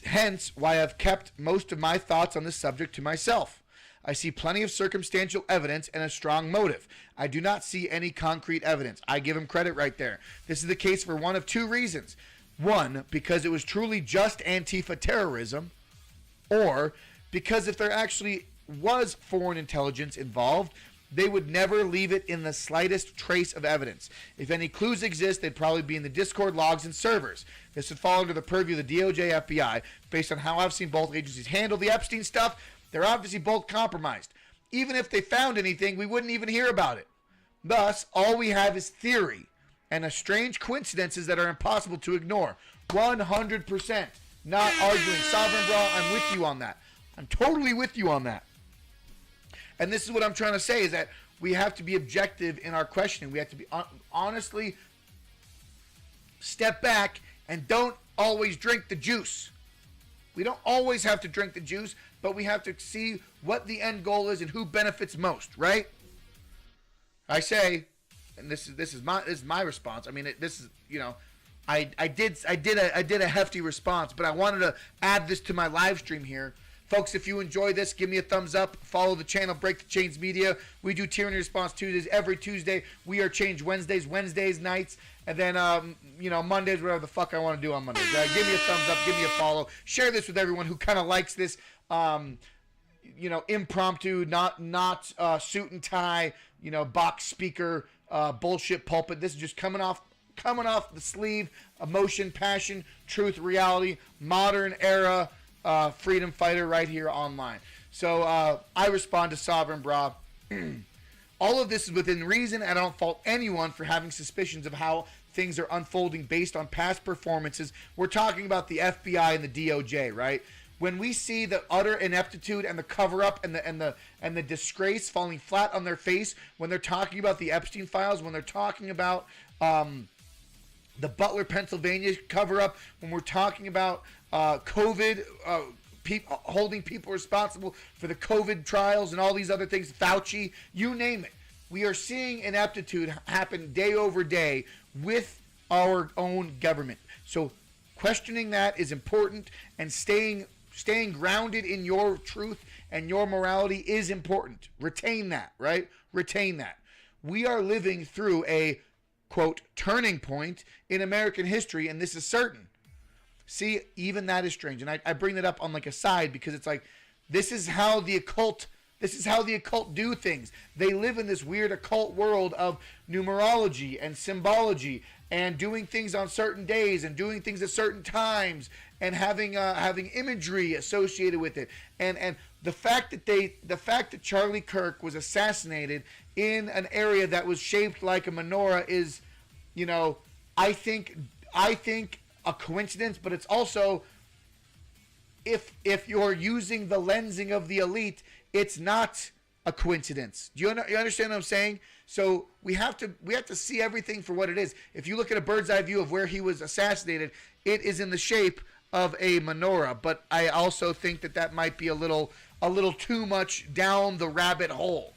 hence why I've kept most of my thoughts on this subject to myself. I see plenty of circumstantial evidence and a strong motive. I do not see any concrete evidence. I give him credit right there. This is the case for one of two reasons. One, because it was truly just Antifa terrorism, or because if there actually was foreign intelligence involved, they would never leave it in the slightest trace of evidence. If any clues exist, they'd probably be in the Discord logs and servers. This would fall under the purview of the DOJ, FBI. Based on how I've seen both agencies handle the Epstein stuff, they're obviously both compromised. Even if they found anything, we wouldn't even hear about it. Thus, all we have is theory and a strange coincidences that are impossible to ignore. 100%. Not arguing. Sovereign Bra, I'm with you on that. I'm totally with you on that. And this is what I'm trying to say, is that we have to be objective in our questioning. We have to be honestly step back and don't always drink the juice. We don't always have to drink the juice, but we have to see what the end goal is and who benefits most, right? I say, and this is my response. I mean, I did a hefty response, but I wanted to add this to my live stream here. Folks, if you enjoy this, give me a thumbs up. Follow the channel, Break the Chains Media. We do Tyranny Response Tuesdays every Tuesday. We are Change Wednesdays nights. And then, Mondays, whatever the fuck I want to do on Mondays. Give me a thumbs up. Give me a follow. Share this with everyone who kind of likes this, impromptu, not suit and tie, box speaker, bullshit pulpit. This is just coming off the sleeve. Emotion, passion, truth, reality, modern era, freedom fighter right here online. So I respond to Sovereign Bra. All of this is within reason, and I don't fault anyone for having suspicions of how things are unfolding based on past performances. We're talking about the FBI and the DOJ, right? When we see the utter ineptitude and the cover-up and the disgrace falling flat on their face when they're talking about the Epstein files, when they're talking about the Butler, Pennsylvania cover-up, when we're talking about COVID, holding people responsible for the COVID trials and all these other things, Fauci, you name it. We are seeing ineptitude happen day over day with our own government. So questioning that is important, and staying grounded in your truth and your morality is important. Retain that, right? Retain that. We are living through a, quote, turning point in American history, and this is certain. See, even that is strange. And I bring that up on like a side because it's like, this is how the occult do things. They live in this weird occult world of numerology and symbology and doing things on certain days and doing things at certain times and having imagery associated with it. And the fact that Charlie Kirk was assassinated in an area that was shaped like a menorah is, I think a coincidence, but it's also, if you're using the lensing of the elite, it's not a coincidence. Do you understand what I'm saying? So we have to see everything for what it is. If you look at a bird's eye view of where he was assassinated, it is in the shape of a menorah. But I also think that might be a little too much down the rabbit hole,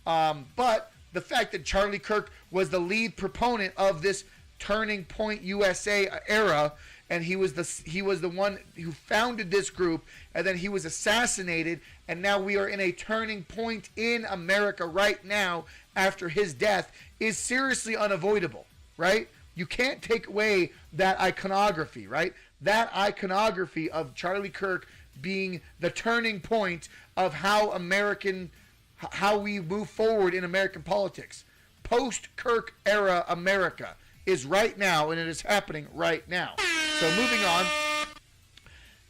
But the fact that Charlie Kirk was the lead proponent of this Turning Point USA era, and he was the one who founded this group, and then he was assassinated, and now we are in a turning point in America right now after his death, is seriously unavoidable, right? You can't take away that iconography, right? That iconography of Charlie Kirk being the turning point of how we move forward in American politics. Post-Kirk era America is right now, and it is happening right now. So moving on,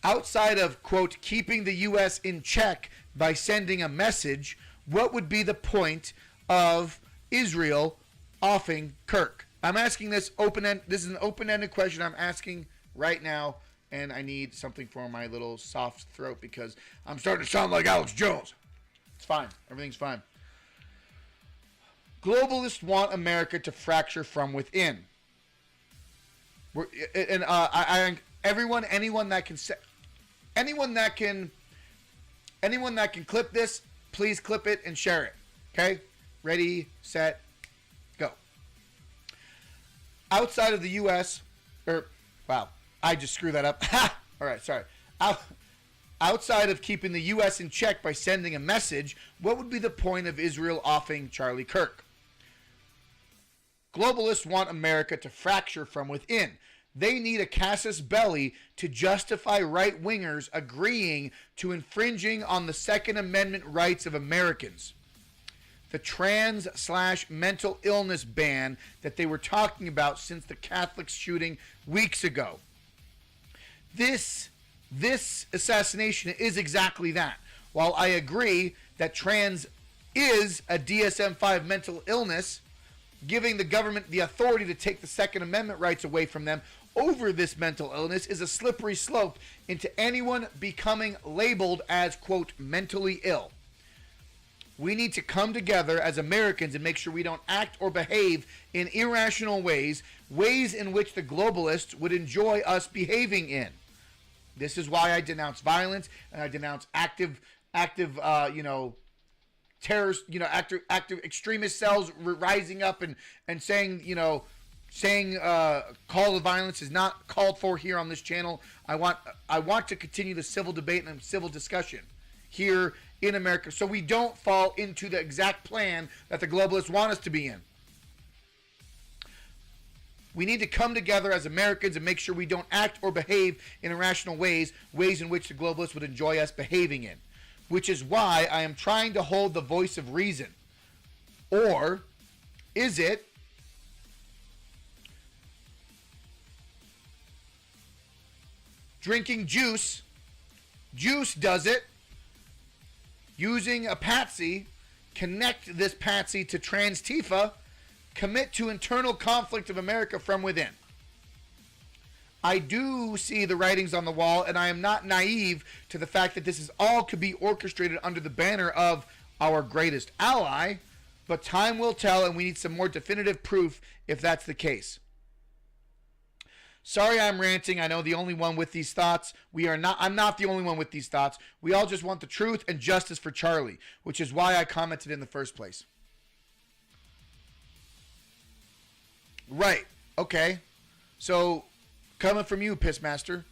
outside of, quote, keeping the U.S. in check by sending a message, what would be the point of Israel offing Kirk? I'm asking this this is an open-ended question I'm asking right now, and I need something for my little soft throat because I'm starting to sound like Alex Jones. It's fine. Everything's fine. Globalists want America to fracture from within. Anyone that can clip this, please clip it and share it. Okay? Ready, set, go. Outside of the U.S., wow, I just screwed that up. All right, sorry. Outside of keeping the U.S. in check by sending a message, what would be the point of Israel offing Charlie Kirk? Globalists want America to fracture from within. They need a casus belli to justify right-wingers agreeing to infringing on the Second Amendment rights of Americans. The trans/mental illness ban that they were talking about since the Catholic shooting weeks ago. This assassination is exactly that. While I agree that trans is a DSM-5 mental illness, giving the government the authority to take the Second Amendment rights away from them over this mental illness is a slippery slope into anyone becoming labeled as, quote, mentally ill. We need to come together as Americans and make sure we don't act or behave in irrational ways in which the globalists would enjoy us behaving in. This is why I denounce violence and I denounce active terrorist, active extremist cells rising up and saying call to violence is not called for here on this channel. I want to continue the civil debate and civil discussion here in America so we don't fall into the exact plan that the globalists want us to be in. We need to come together as Americans and make sure we don't act or behave in irrational ways in which the globalists would enjoy us behaving in. Which is why I am trying to hold the voice of reason. Or is it drinking juice? Juice does it. Using a patsy, connect this patsy to Trans Tifa, commit to internal conflict of America from within. I do see the writings on the wall, and I am not naive to the fact that this could be orchestrated under the banner of our greatest ally, but time will tell, and we need some more definitive proof if that's the case. Sorry I'm ranting. I know the only one with these thoughts. I'm not the only one with these thoughts. We all just want the truth and justice for Charlie, which is why I commented in the first place. Right. Okay. So, coming from you, Pissmaster,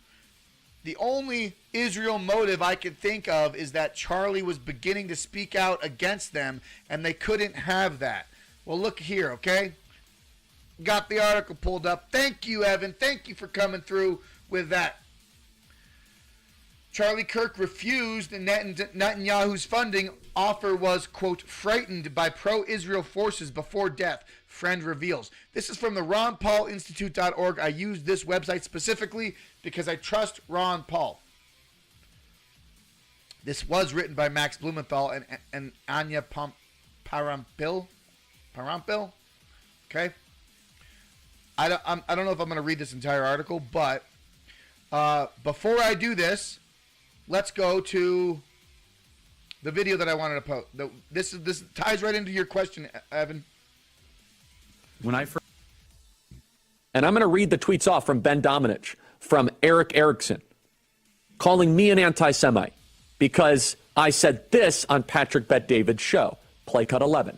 the only Israel motive I can think of is that Charlie was beginning to speak out against them, and they couldn't have that. Well, look here, okay? Got the article pulled up. Thank you, Evan. Thank you for coming through with that. Charlie Kirk refused Netanyahu's funding offer, was, quote, frightened by pro-Israel forces before death, friend reveals. This is from the RonPaulInstitute.org. I use this website specifically because I trust Ron Paul. This was written by Max Blumenthal and Anya Parampil. Okay? I don't know if I'm going to read this entire article, but before I do this, let's go to the video that I wanted to post. This ties right into your question, Evan. And I'm going to read the tweets off from Ben Domenech, from Eric Erickson, calling me an anti-Semite because I said this on Patrick Bet-David's show. Play cut 11.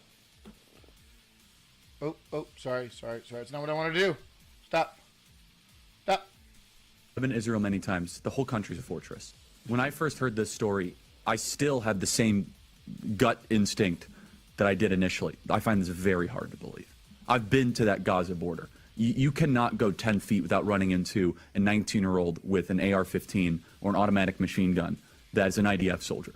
Oh, sorry. It's not what I want to do. Stop. I've been to Israel many times. The whole country's a fortress. When I first heard this story, I still had the same gut instinct that I did initially. I find this very hard to believe. I've been to that Gaza border. You cannot go 10 feet without running into a 19-year-old with an AR-15 or an automatic machine gun that is an IDF soldier.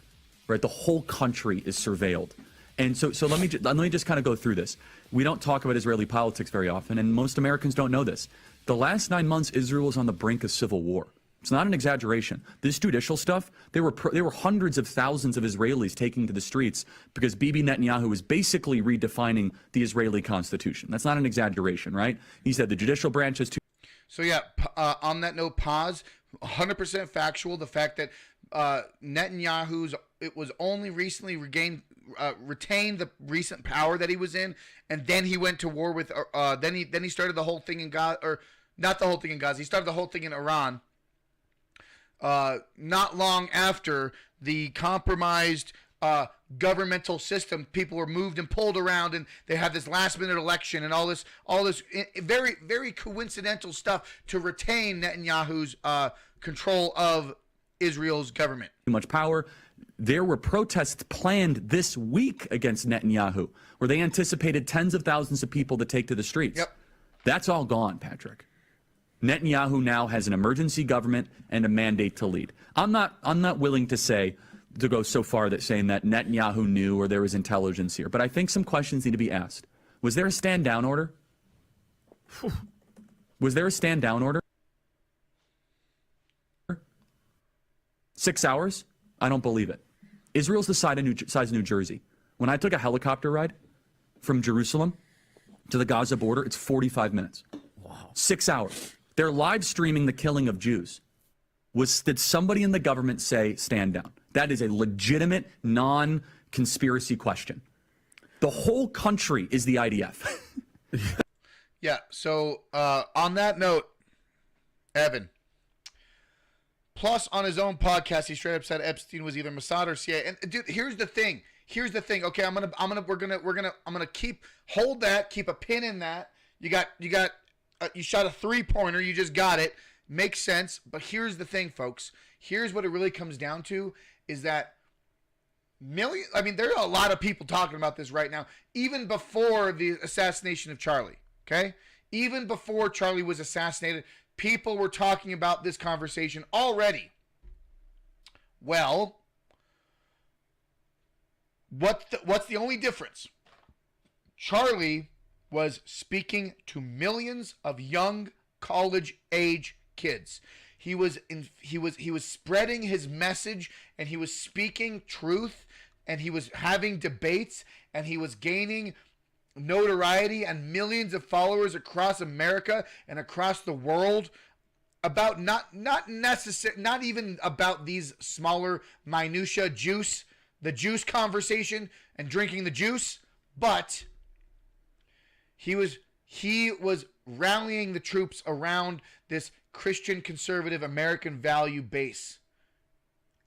Right? The whole country is surveilled. And so let me just kind of go through this. We don't talk about Israeli politics very often, and most Americans don't know this. The last 9 months, Israel was on the brink of civil war. It's not an exaggeration. This judicial stuff, there were hundreds of thousands of Israelis taking to the streets because Bibi Netanyahu was basically redefining the Israeli constitution. That's not an exaggeration, right? He said the judicial branch is too... So yeah, on that note, pause. 100% factual. The fact that it was only recently retained the recent power that he was in, and then he went to war with. Then he started the whole thing in Gaza, or not the whole thing in Gaza. He started the whole thing in Iran. Not long after the compromised governmental system, people were moved and pulled around, and they had this last-minute election and all this very, very coincidental stuff to retain Netanyahu's control of Israel's government. Too much power. There were protests planned this week against Netanyahu, where they anticipated tens of thousands of people to take to the streets. Yep. That's all gone, Patrick. Netanyahu now has an emergency government and a mandate to lead. I'm not willing to go so far that saying that Netanyahu knew or there was intelligence here, but I think some questions need to be asked. Was there a stand down order? Was there a stand down order? 6 hours? I don't believe it. Israel's the size of New Jersey. When I took a helicopter ride from Jerusalem to the Gaza border, it's 45 minutes. Wow. 6 hours. They're live streaming the killing of Jews. Did somebody in the government say stand down? That is a legitimate, non-conspiracy question. The whole country is the IDF. Yeah, so on that note, Evan, plus on his own podcast, he straight up said Epstein was either Mossad or CIA. And dude, here's the thing. Okay, I'm gonna keep a pin in that. You shot a 3-pointer. You just got it. Makes sense. But here's the thing, folks. Here's what it really comes down to is that there are a lot of people talking about this right now, even before the assassination of Charlie. Okay? Even before Charlie was assassinated, people were talking about this conversation already. Well, what's the only difference? Charlie was speaking to millions of young college-age kids. He was spreading his message, and he was speaking truth, and he was having debates, and he was gaining notoriety and millions of followers across America and across the world about not even about these smaller minutia the juice conversation and drinking the juice, but he was rallying the troops around this Christian conservative American value base.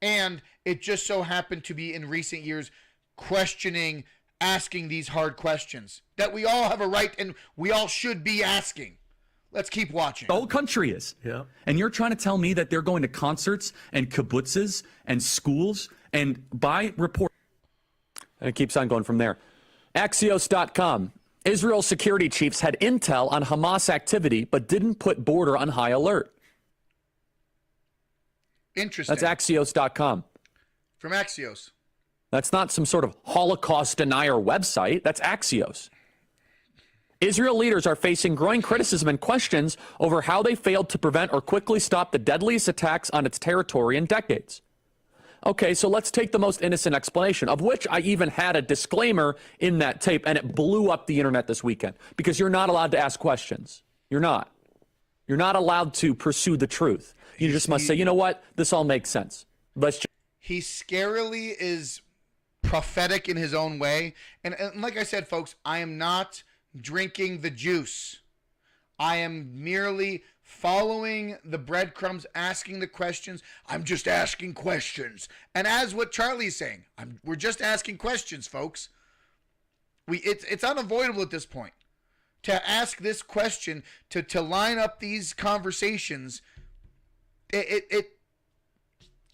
And it just so happened to be in recent years asking these hard questions that we all have a right and we all should be asking. Let's keep watching. The whole country is. Yeah. And you're trying to tell me that they're going to concerts and kibbutzes and schools and by report. And it keeps on going from there. Axios.com. Israel security chiefs had intel on Hamas activity, but didn't put border on high alert. Interesting. That's Axios.com. From Axios. That's not some sort of Holocaust denier website. That's Axios. Israel leaders are facing growing criticism and questions over how they failed to prevent or quickly stop the deadliest attacks on its territory in decades. Okay, so let's take the most innocent explanation, of which I even had a disclaimer in that tape, and it blew up the internet this weekend, because you're not allowed to ask questions. You're not. You're not allowed to pursue the truth. You just must say, you know what? This all makes sense. He scarily is prophetic in his own way. And like I said, folks, I am not drinking the juice. I am merely following the breadcrumbs, asking the questions. I'm just asking questions. And as what Charlie's saying, we're just asking questions, folks. It's unavoidable at this point to ask this question, to line up these conversations. it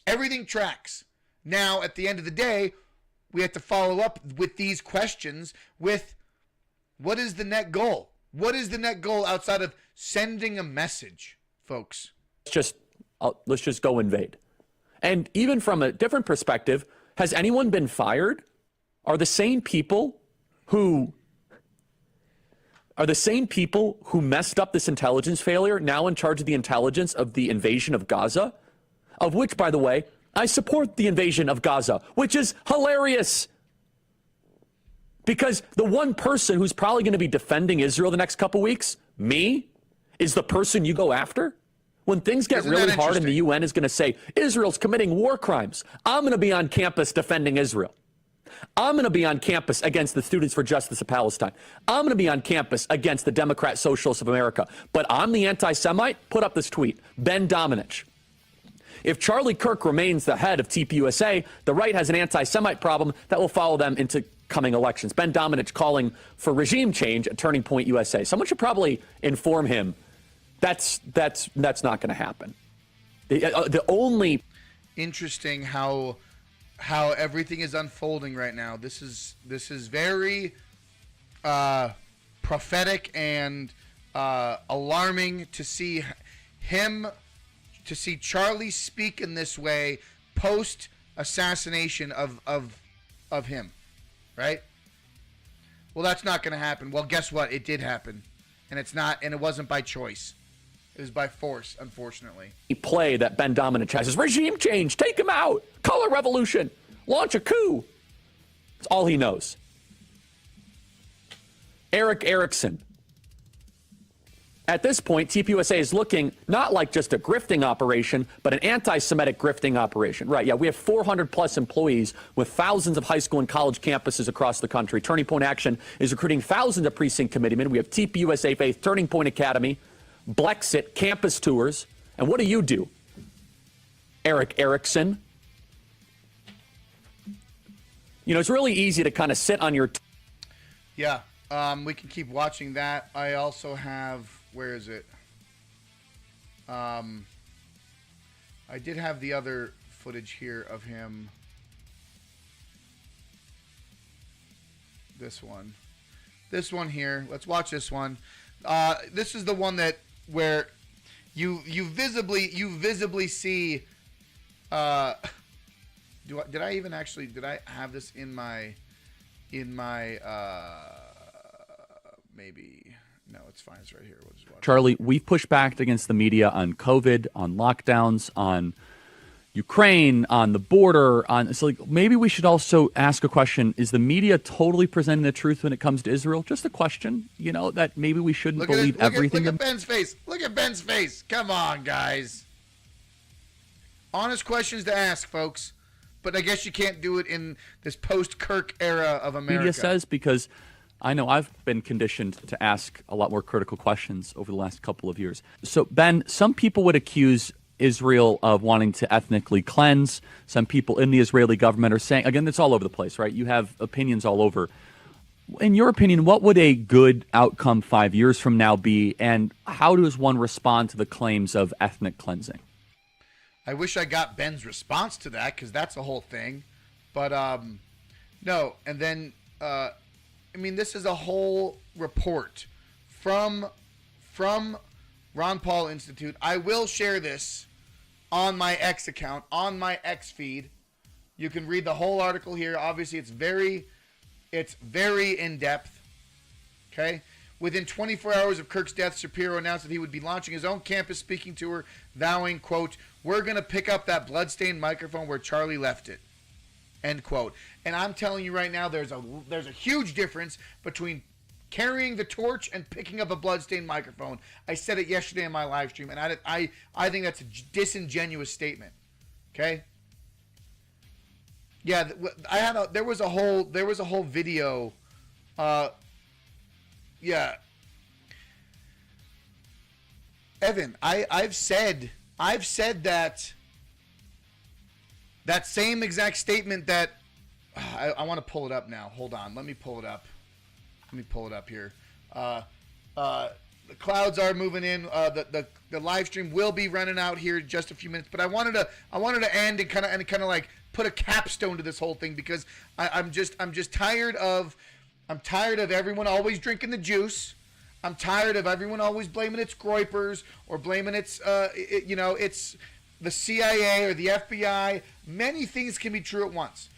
everything tracks. Now, at the end of the day, we have to follow up with these questions with what is the net goal? What is the net goal outside of sending a message, folks? Let's just go invade. And even from a different perspective, has anyone been fired? Are the same people who messed up this intelligence failure now in charge of the intelligence of the invasion of Gaza? Of which, by the way, I support the invasion of Gaza, which is hilarious. Because the one person who's probably going to be defending Israel the next couple weeks, me, is the person you go after? When things get really hard and the UN is going to say, Israel's committing war crimes, I'm going to be on campus defending Israel. I'm going to be on campus against the Students for Justice of Palestine. I'm going to be on campus against the Democrat Socialists of America. But I'm the anti-Semite? Put up this tweet. Ben Domenech. If Charlie Kirk remains the head of TPUSA, the right has an anti-Semite problem that will follow them into coming elections. Ben Domenech calling for regime change at Turning Point USA. Someone should probably inform him that's not going to happen. The only interesting how everything is unfolding right now. This is very prophetic and alarming to see Charlie speak in this way post assassination of him, right? Well, that's not going to happen. Well, guess what? It did happen, and it wasn't by choice. It was by force, unfortunately. Play that Ben Domenech has is regime change. Take him out. Color revolution. Launch a coup. That's all he knows. Eric Erickson. At this point, TPUSA is looking not like just a grifting operation, but an anti-Semitic grifting operation. Right, yeah, we have 400-plus employees with thousands of high school and college campuses across the country. Turning Point Action is recruiting thousands of precinct committeemen. We have TPUSA Faith, Turning Point Academy, Blexit, campus tours. And what do? Eric Erickson. You know, it's really easy to kind of sit on your... Yeah, we can keep watching that. I also have... Where is it? I did have the other footage here of him. This one here. Let's watch this one. This is the one where you visibly see. Did I have this in my maybe. No, it's fine. It's right here. We'll just watch Charlie, we've pushed back against the media on COVID, on lockdowns, on Ukraine, on the border. So like, maybe we should also ask a question. Is the media totally presenting the truth when it comes to Israel? Just a question, that maybe we shouldn't believe everything. Look at Ben's face. Look at Ben's face. Come on, guys. Honest questions to ask, folks. But I guess you can't do it in this post-Kirk era of America. Media says, because I know I've been conditioned to ask a lot more critical questions over the last couple of years. So, Ben, some people would accuse Israel of wanting to ethnically cleanse. Some people in the Israeli government are saying, again, it's all over the place, right? You have opinions all over. In your opinion, what would a good outcome 5 years from now be, and how does one respond to the claims of ethnic cleansing? I wish I got Ben's response to that, because that's the whole thing. But, no, and then... this is a whole report from Ron Paul Institute. I will share this on my X account, on my X feed. You can read the whole article here. Obviously, it's very in-depth. Okay? Within 24 hours of Kirk's death, Shapiro announced that he would be launching his own campus speaking tour, vowing, quote, "We're going to pick up that bloodstained microphone where Charlie left it." End quote. And I'm telling you right now, there's a huge difference between carrying the torch and picking up a bloodstained microphone. I said it yesterday in my live stream, and I think that's a disingenuous statement. Okay. Yeah, there was a whole video. Yeah. Evan, I've said that same exact statement that I want to pull it up now. Hold on. Let me pull it up here. the clouds are moving in. The live stream will be running out here in just a few minutes. But I wanted to end and kind of like put a capstone to this whole thing, because I'm just tired of everyone always drinking the juice. I'm tired of everyone always blaming its groypers or blaming its it's the CIA or the FBI. Many things can be true at once.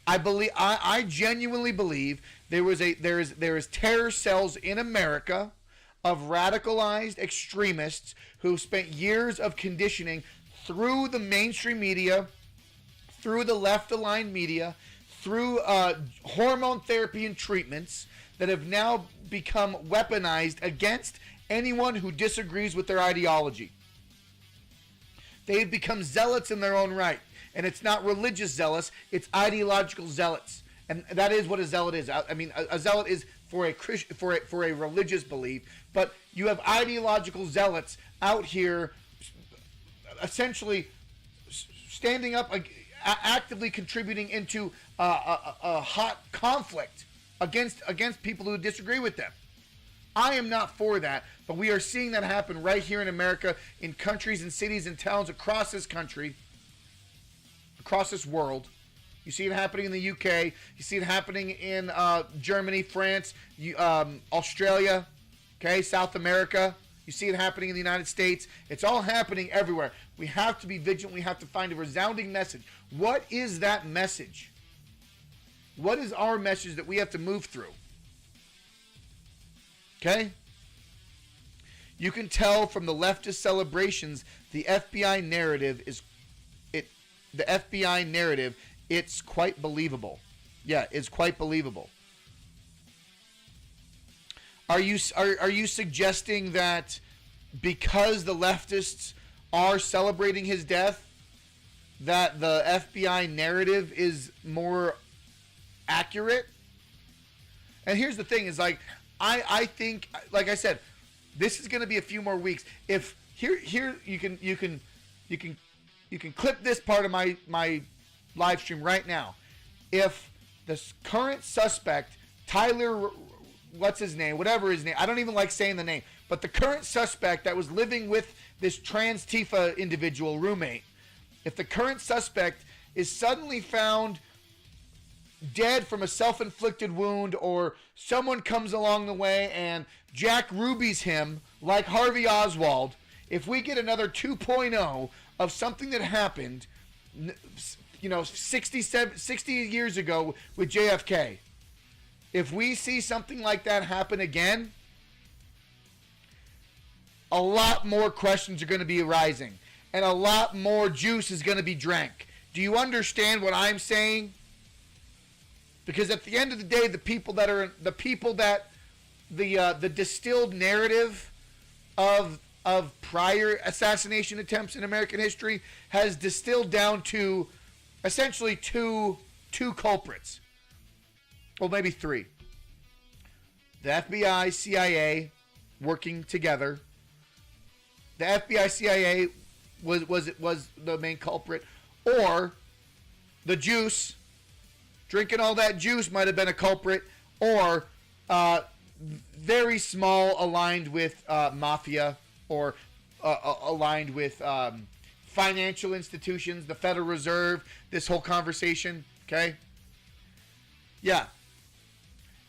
I genuinely believe there is terror cells in America of radicalized extremists who spent years of conditioning through the mainstream media, through the left-aligned media, through hormone therapy and treatments that have now become weaponized against anyone who disagrees with their ideology. They've become zealots in their own right. And it's not religious zealots, it's ideological zealots. And that is what a zealot is. I mean, a zealot is for a religious belief, but you have ideological zealots out here essentially standing up, actively contributing into a hot conflict against people who disagree with them. I am not for that, but we are seeing that happen right here in America, in countries and cities and towns across this country, across this world. You see it happening in the UK. You see it happening in Germany, France, Australia, okay, South America. You see it happening in the United States. It's all happening everywhere. We have to be vigilant. We have to find a resounding message. What is that message? What is our message that we have to move through? Okay? You can tell from the leftist celebrations the FBI narrative it's quite believable. Yeah, it's quite believable. Are you suggesting that because the leftists are celebrating his death, that the FBI narrative is more accurate? And here's the thing: is like I think, like I said, this is going to be a few more weeks. If here you can clip this part of my live stream right now. If the current suspect, Tyler, what's his name, whatever his name, I don't even like saying the name, but the current suspect that was living with this trans Tifa individual roommate, if the current suspect is suddenly found dead from a self-inflicted wound, or someone comes along the way and Jack Ruby's him like Harvey Oswald, if we get another 2.0 of something that happened 60 years ago with JFK, if we see something like that happen again, a lot more questions are going to be arising, and a lot more juice is going to be drank. Do you understand what I'm saying? Because at the end of the day, the distilled narrative of prior assassination attempts in American history has distilled down to essentially two culprits. Well, maybe three. The FBI, CIA working together. The FBI, CIA was the main culprit, or the juice, drinking all that juice might have been a culprit, or very small, aligned with mafia, or aligned with financial institutions, the Federal Reserve, this whole conversation, okay? Yeah.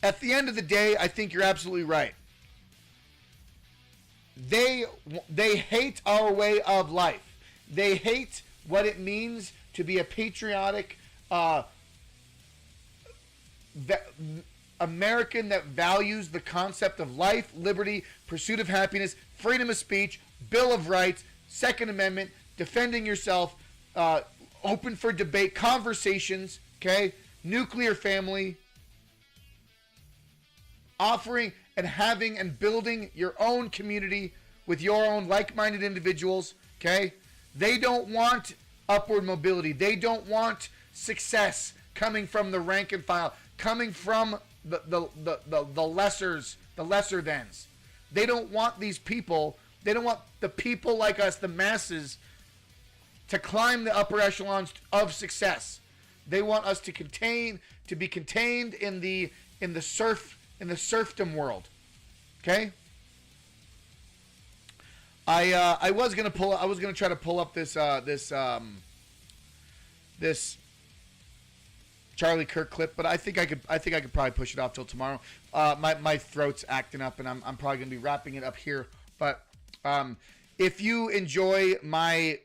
At the end of the day, I think you're absolutely right. They hate our way of life. They hate what it means to be a patriotic American that values the concept of life, liberty, pursuit of happiness, freedom of speech, Bill of Rights, Second Amendment, defending yourself, open for debate, conversations, okay, nuclear family, offering and having and building your own community with your own like-minded individuals, okay? They don't want upward mobility. They don't want success coming from the rank and file, coming from the lesser thans. They don't want these people, they don't want the people like us, the masses, to climb the upper echelons of success. They want us to be contained in the serfdom world. Okay? I was gonna try to pull up this Charlie Kirk clip, but I think I could probably push it off till tomorrow. My throat's acting up, and I'm probably gonna be wrapping it up here. But if you enjoy my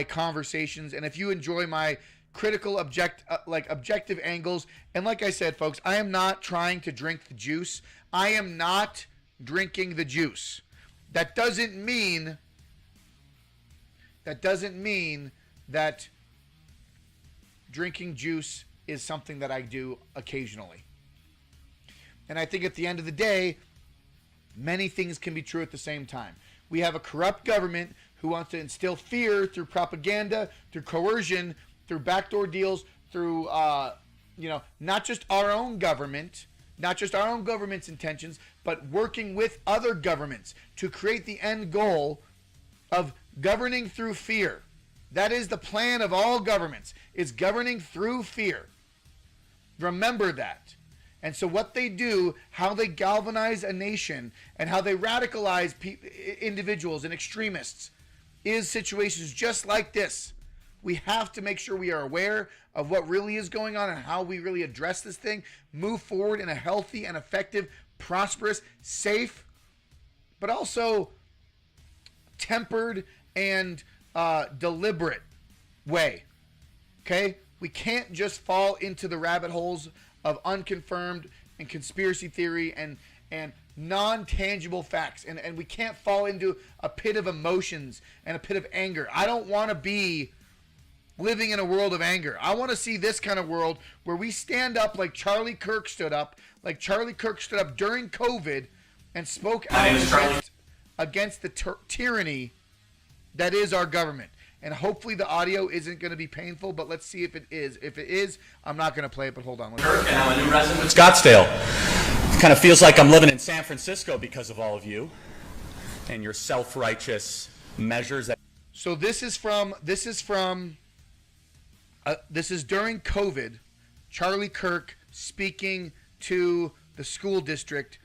conversations, and if you enjoy my critical objective angles, and like I said, folks, I am not trying to drink the juice. I am not drinking the juice. That doesn't mean that drinking juice is something that I do occasionally. And I think at the end of the day, many things can be true at the same time. We have a corrupt government who wants to instill fear through propaganda, through coercion, through backdoor deals, through not just our own government, not just our own government's intentions, but working with other governments to create the end goal of governing through fear. That is the plan of all governments, is governing through fear. Remember that. And so what they do, how they galvanize a nation, and how they radicalize individuals and extremists is situations just like this. We have to make sure we are aware of what really is going on and how we really address this thing, move forward in a healthy and effective, prosperous, safe, but also tempered and deliberate way. Okay? We can't just fall into the rabbit holes of unconfirmed and conspiracy theory and non-tangible facts. And we can't fall into a pit of emotions and a pit of anger. I don't want to be living in a world of anger. I want to see this kind of world where we stand up like Charlie Kirk stood up during COVID and spoke out against the tyranny that is our government. And hopefully the audio isn't going to be painful, but let's see if it is. If it is, I'm not going to play it, but hold on. Kirk, and I'm a new resident of Scottsdale. It kind of feels like I'm living in San Francisco because of all of you and your self-righteous measures. So this is during COVID, Charlie Kirk speaking to the school district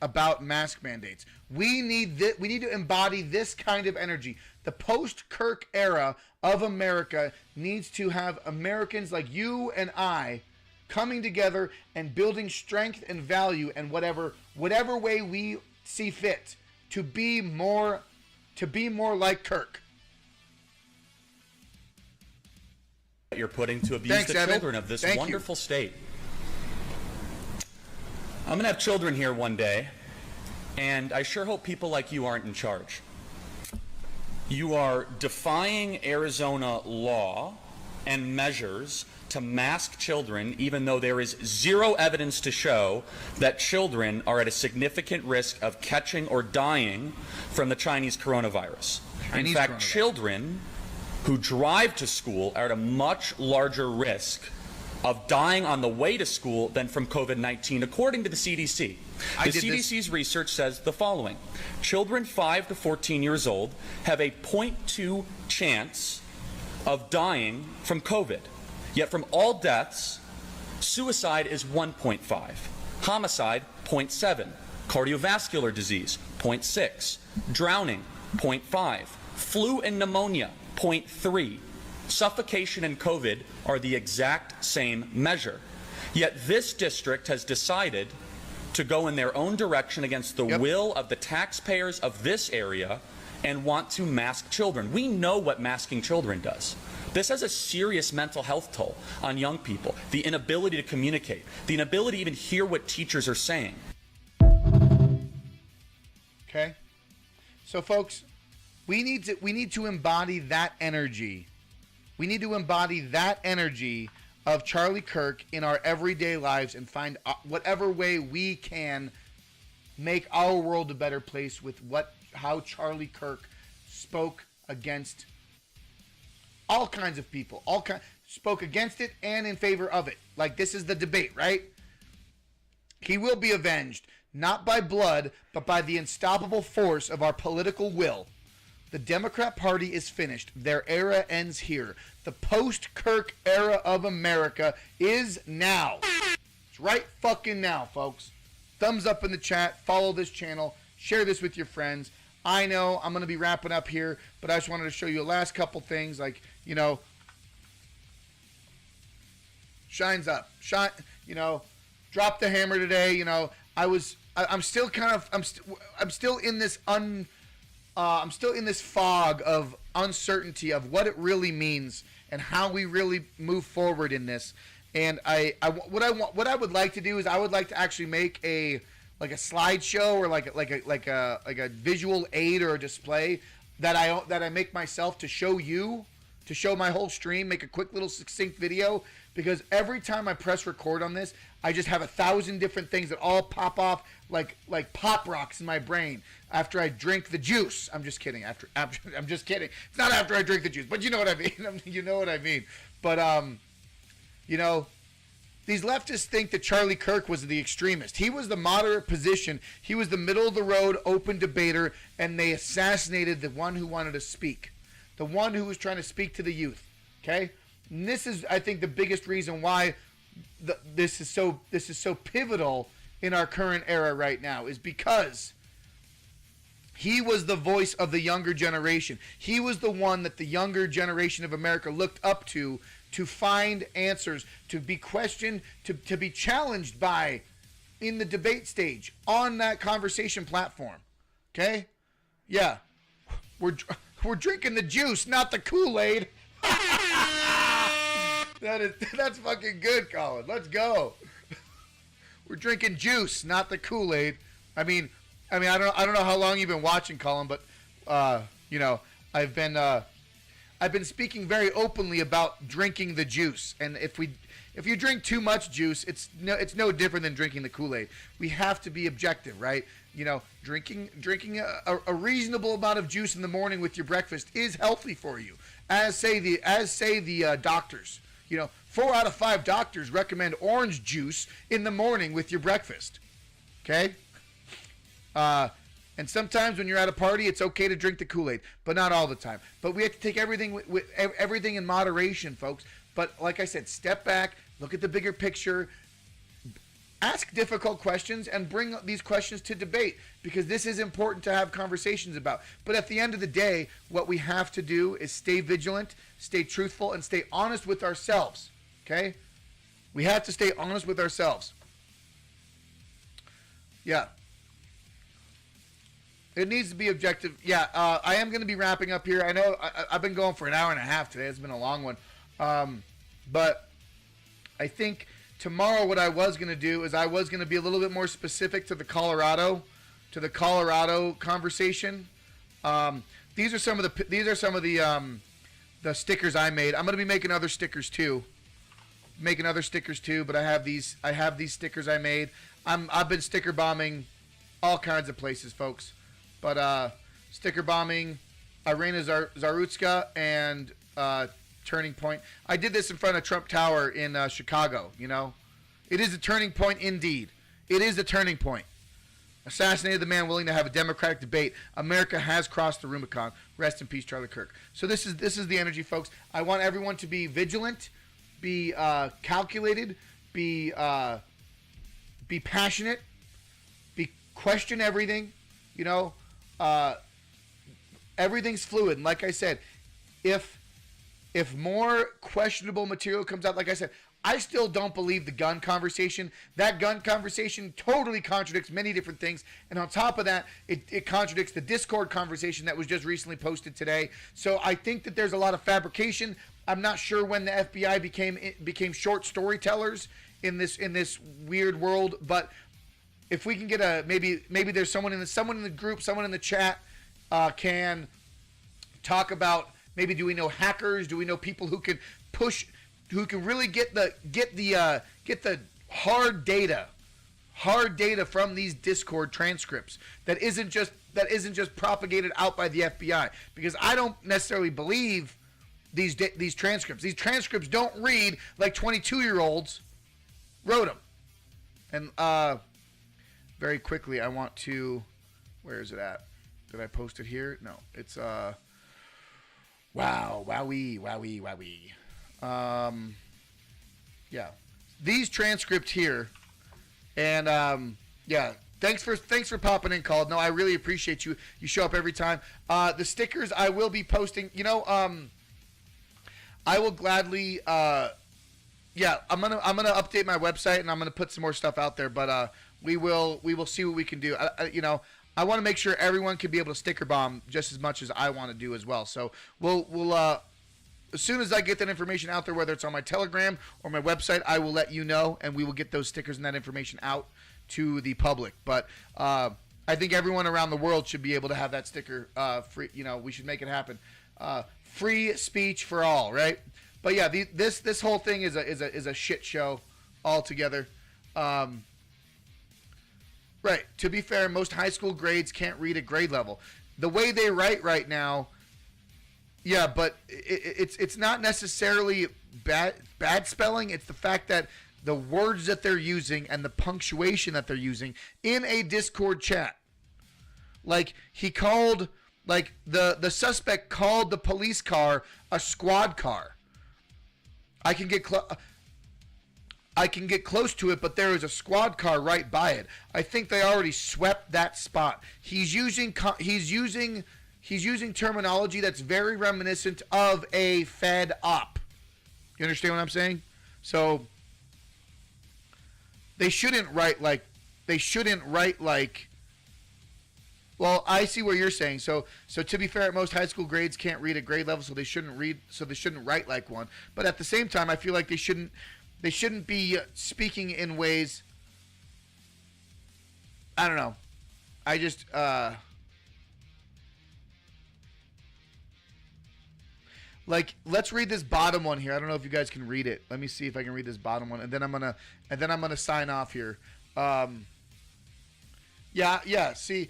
about mask mandates. We need to embody this kind of energy. The post-Kirk era of America needs to have Americans like you and I coming together and building strength and value and whatever way we see fit to be more like Kirk. You're putting to abuse the children of this wonderful state. I'm going to have children here one day, and I sure hope people like you aren't in charge. You are defying Arizona law and measures to mask children, even though there is zero evidence to show that children are at a significant risk of catching or dying from the Chinese coronavirus. In fact, children who drive to school are at a much larger risk of dying on the way to school than from COVID-19, according to the CDC. The CDC's research says the following. Children 5 to 14 years old have a 0.2 chance of dying from COVID. Yet from all deaths, suicide is 1.5, homicide 0.7, cardiovascular disease 0.6, drowning 0.5, flu and pneumonia 0.3. Suffocation and COVID are the exact same measure. Yet this district has decided to go in their own direction against the will of the taxpayers of this area and want to mask children. We know what masking children does. This has a serious mental health toll on young people. The inability to communicate, the inability to even hear what teachers are saying. Okay? So folks, we need to embody that energy. We need to embody that energy of Charlie Kirk in our everyday lives and find whatever way we can make our world a better place with how Charlie Kirk spoke against all kinds of people, spoke against it and in favor of it. Like, this is the debate, right? He will be avenged, not by blood, but by the unstoppable force of our political will. The Democrat Party is finished. Their era ends here. The post-Kirk era of America is now. It's right fucking now, folks. Thumbs up in the chat. Follow this channel. Share this with your friends. I know I'm going to be wrapping up here, but I just wanted to show you a last couple things. Like, you know, shines up. Shine, you know, drop the hammer today. You know, I'm still in this I'm still in this fog of uncertainty of what it really means and how we really move forward in this. And what I would like to do is I would like to actually make a slideshow or like a visual aid or a display that I make myself to show you, to show my whole stream, make a quick little succinct video, because every time I press record on this, I just have 1,000 different things that all pop off like pop rocks in my brain after I drink the juice. I'm just kidding. I'm just kidding. It's not after I drink the juice, but you know what I mean. You know what I mean. But you know, these leftists think that Charlie Kirk was the extremist. He was the moderate position. He was the middle of the road, open debater, and they assassinated the one who wanted to speak, the one who was trying to speak to the youth. Okay, and this is, I think, the biggest reason why this is so pivotal in our current era right now, is because he was the voice of the younger generation. He was the one that the younger generation of America looked up to find answers, to be questioned, to be challenged by in the debate stage on that conversation platform. Okay? Yeah. We're drinking the juice, not the Kool-Aid. That's fucking good, Colin. Let's go. We're drinking juice, not the Kool-Aid. I mean, I don't know how long you've been watching, Colin, but you know, I've been speaking very openly about drinking the juice, and if you drink too much juice, it's no different than drinking the Kool-Aid. We have to be objective, right? You know, drinking a reasonable amount of juice in the morning with your breakfast is healthy for you, as say the doctors. You know, 4 out of 5 doctors recommend orange juice in the morning with your breakfast. Okay? And sometimes when you're at a party, it's okay to drink the Kool-Aid, but not all the time. But we have to take everything with everything in moderation, folks. But like I said, step back, look at the bigger picture, ask difficult questions, and bring these questions to debate, because this is important to have conversations about. But at the end of the day, what we have to do is stay vigilant, stay truthful, and stay honest with ourselves. Okay? We have to stay honest with ourselves. Yeah. It needs to be objective. Yeah, I am going to be wrapping up here. I know I've been going for an hour and a half today. It's been a long one. But I think tomorrow what I was going to do is I was going to be a little bit more specific to the Colorado conversation. These are some of the stickers I made. I'm going to be making other stickers too. But I have these stickers I made. I've been sticker bombing all kinds of places, folks. But sticker bombing Irina Zarutska and Turning Point. I did this in front of Trump Tower in Chicago, you know. It is a turning point indeed. It is a turning point. Assassinated the man willing to have a democratic debate. America has crossed the Rubicon. Rest in peace, Charlie Kirk. So this is the energy, folks. I want everyone to be vigilant, be calculated, be passionate, question everything, you know. Everything's fluid, and like I said, if more questionable material comes out, like I said, I still don't believe the gun conversation. That gun conversation totally contradicts many different things, and on top of that, it contradicts the Discord conversation that was just recently posted today. So I think that there's a lot of fabrication. I'm not sure when the FBI became short storytellers in this weird world, but if we can get maybe there's someone in the group, someone in the chat can talk about, maybe, do we know hackers? Do we know people who can really get the hard data from these Discord transcripts that isn't just propagated out by the FBI? Because I don't necessarily believe these transcripts. These transcripts don't read like 22-year-olds wrote them. And very quickly, I want to, where is it at? Did I post it here? No, it's wowee. Yeah, these transcripts here, and yeah, Thanks for popping in, Called. No, I really appreciate you. You show up every time. The stickers I will be posting. I will gladly. I'm gonna update my website and I'm gonna put some more stuff out there. But we will see what we can do. I want to make sure everyone can be able to sticker bomb just as much as I want to do as well. So we'll as soon as I get that information out there, whether it's on my Telegram or my website, I will let you know, and we will get those stickers and that information out to the public. But I think everyone around the world should be able to have that sticker free. We should make it happen. Free speech for all, right? But yeah, this whole thing is a shit show altogether. Right. To be fair, most high school grades can't read at grade level. The way they write right now. Yeah, but it's not necessarily bad spelling. It's the fact that the words that they're using and the punctuation that they're using in a Discord chat. Like the suspect called the police car a squad car. I can get close to it, but there is a squad car right by it. I think they already swept that spot. He's using terminology that's very reminiscent of a Fed op. You understand what I'm saying? So they shouldn't write like. Well, I see what you're saying. So to be fair, most high school grades can't read at grade level, so they shouldn't write like one. But at the same time, I feel like they shouldn't be speaking in ways. I don't know. I just. Let's read this bottom one here. I don't know if you guys can read it. Let me see if I can read this bottom one, and then I'm gonna sign off here. See,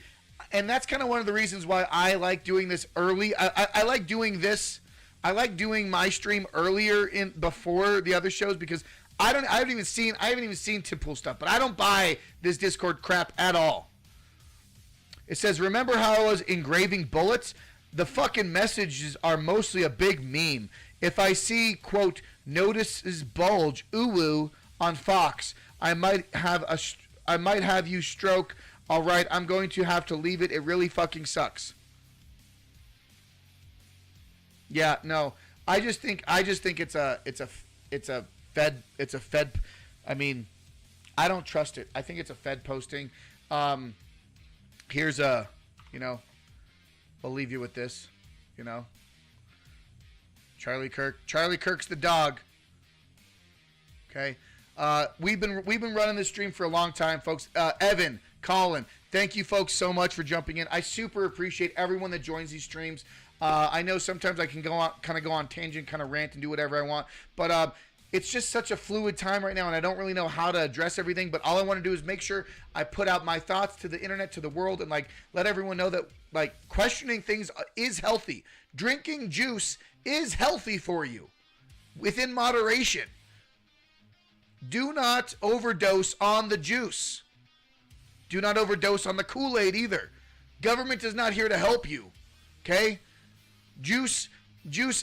and that's kind of one of the reasons why I like doing this early. I like doing this. I like doing my stream earlier before the other shows because I haven't even seen Tippool stuff, but I don't buy this Discord crap at all. It says, remember how I was engraving bullets? The fucking messages are mostly a big meme. If I see, quote, notices bulge, ooh on Fox, I might have you stroke. All right, I'm going to have to leave it. It really fucking sucks. Yeah, no. I just think it's a Fed. I mean, I don't trust it. I think it's a Fed posting. Here's a, I'll leave you with this, Charlie Kirk. Charlie Kirk's the dog. Okay. We've been running this stream for a long time, folks. Evan, Colin, thank you folks so much for jumping in. I super appreciate everyone that joins these streams. I know sometimes I can go on tangent, kind of rant and do whatever I want, but it's just such a fluid time right now, and I don't really know how to address everything, but all I want to do is make sure I put out my thoughts to the internet, to the world, and let everyone know that questioning things is healthy. Drinking juice is healthy for you within moderation. Do not overdose on the juice. Do not overdose on the Kool-Aid either. Government is not here to help you. Okay? Juice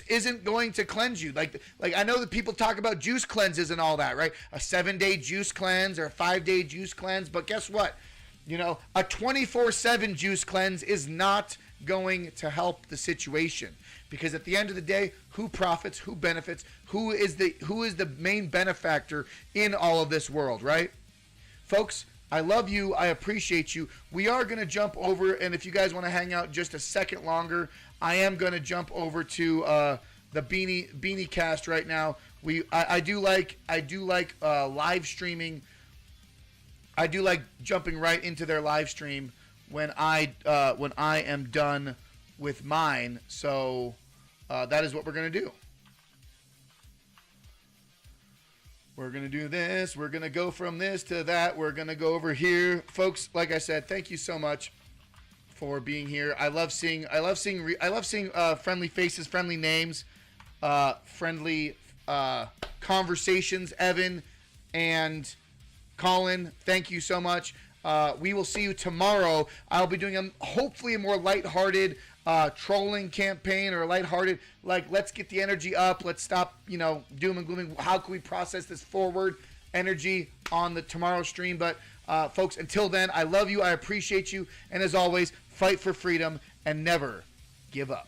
isn't going to cleanse you. Like I know that people talk about juice cleanses and all that, right? A 7-day juice cleanse or a 5-day juice cleanse. But guess what? A 24/7 juice cleanse is not going to help the situation, because at the end of the day, who profits, who benefits, who is the main benefactor in all of this world, right? Folks, I love you. I appreciate you. We are going to jump over, and if you guys want to hang out just a second longer, I am going to jump over to the Beanie Cast right now. I do like live streaming. I do like jumping right into their live stream when I am done with mine. So that is what we're going to do. We're going to do this. We're going to go from this to that. We're going to go over here. Folks, like I said, thank you so much for being here. I love seeing friendly faces, friendly names, friendly conversations. Evan and Colin, thank you so much. We will see you tomorrow. I'll be doing hopefully a more lighthearted trolling campaign, or a lighthearted, let's get the energy up. Let's stop, doom and glooming. How can we process this forward? energy on the tomorrow stream. But folks, until then, I love you. I appreciate you. And as always, fight for freedom and never give up.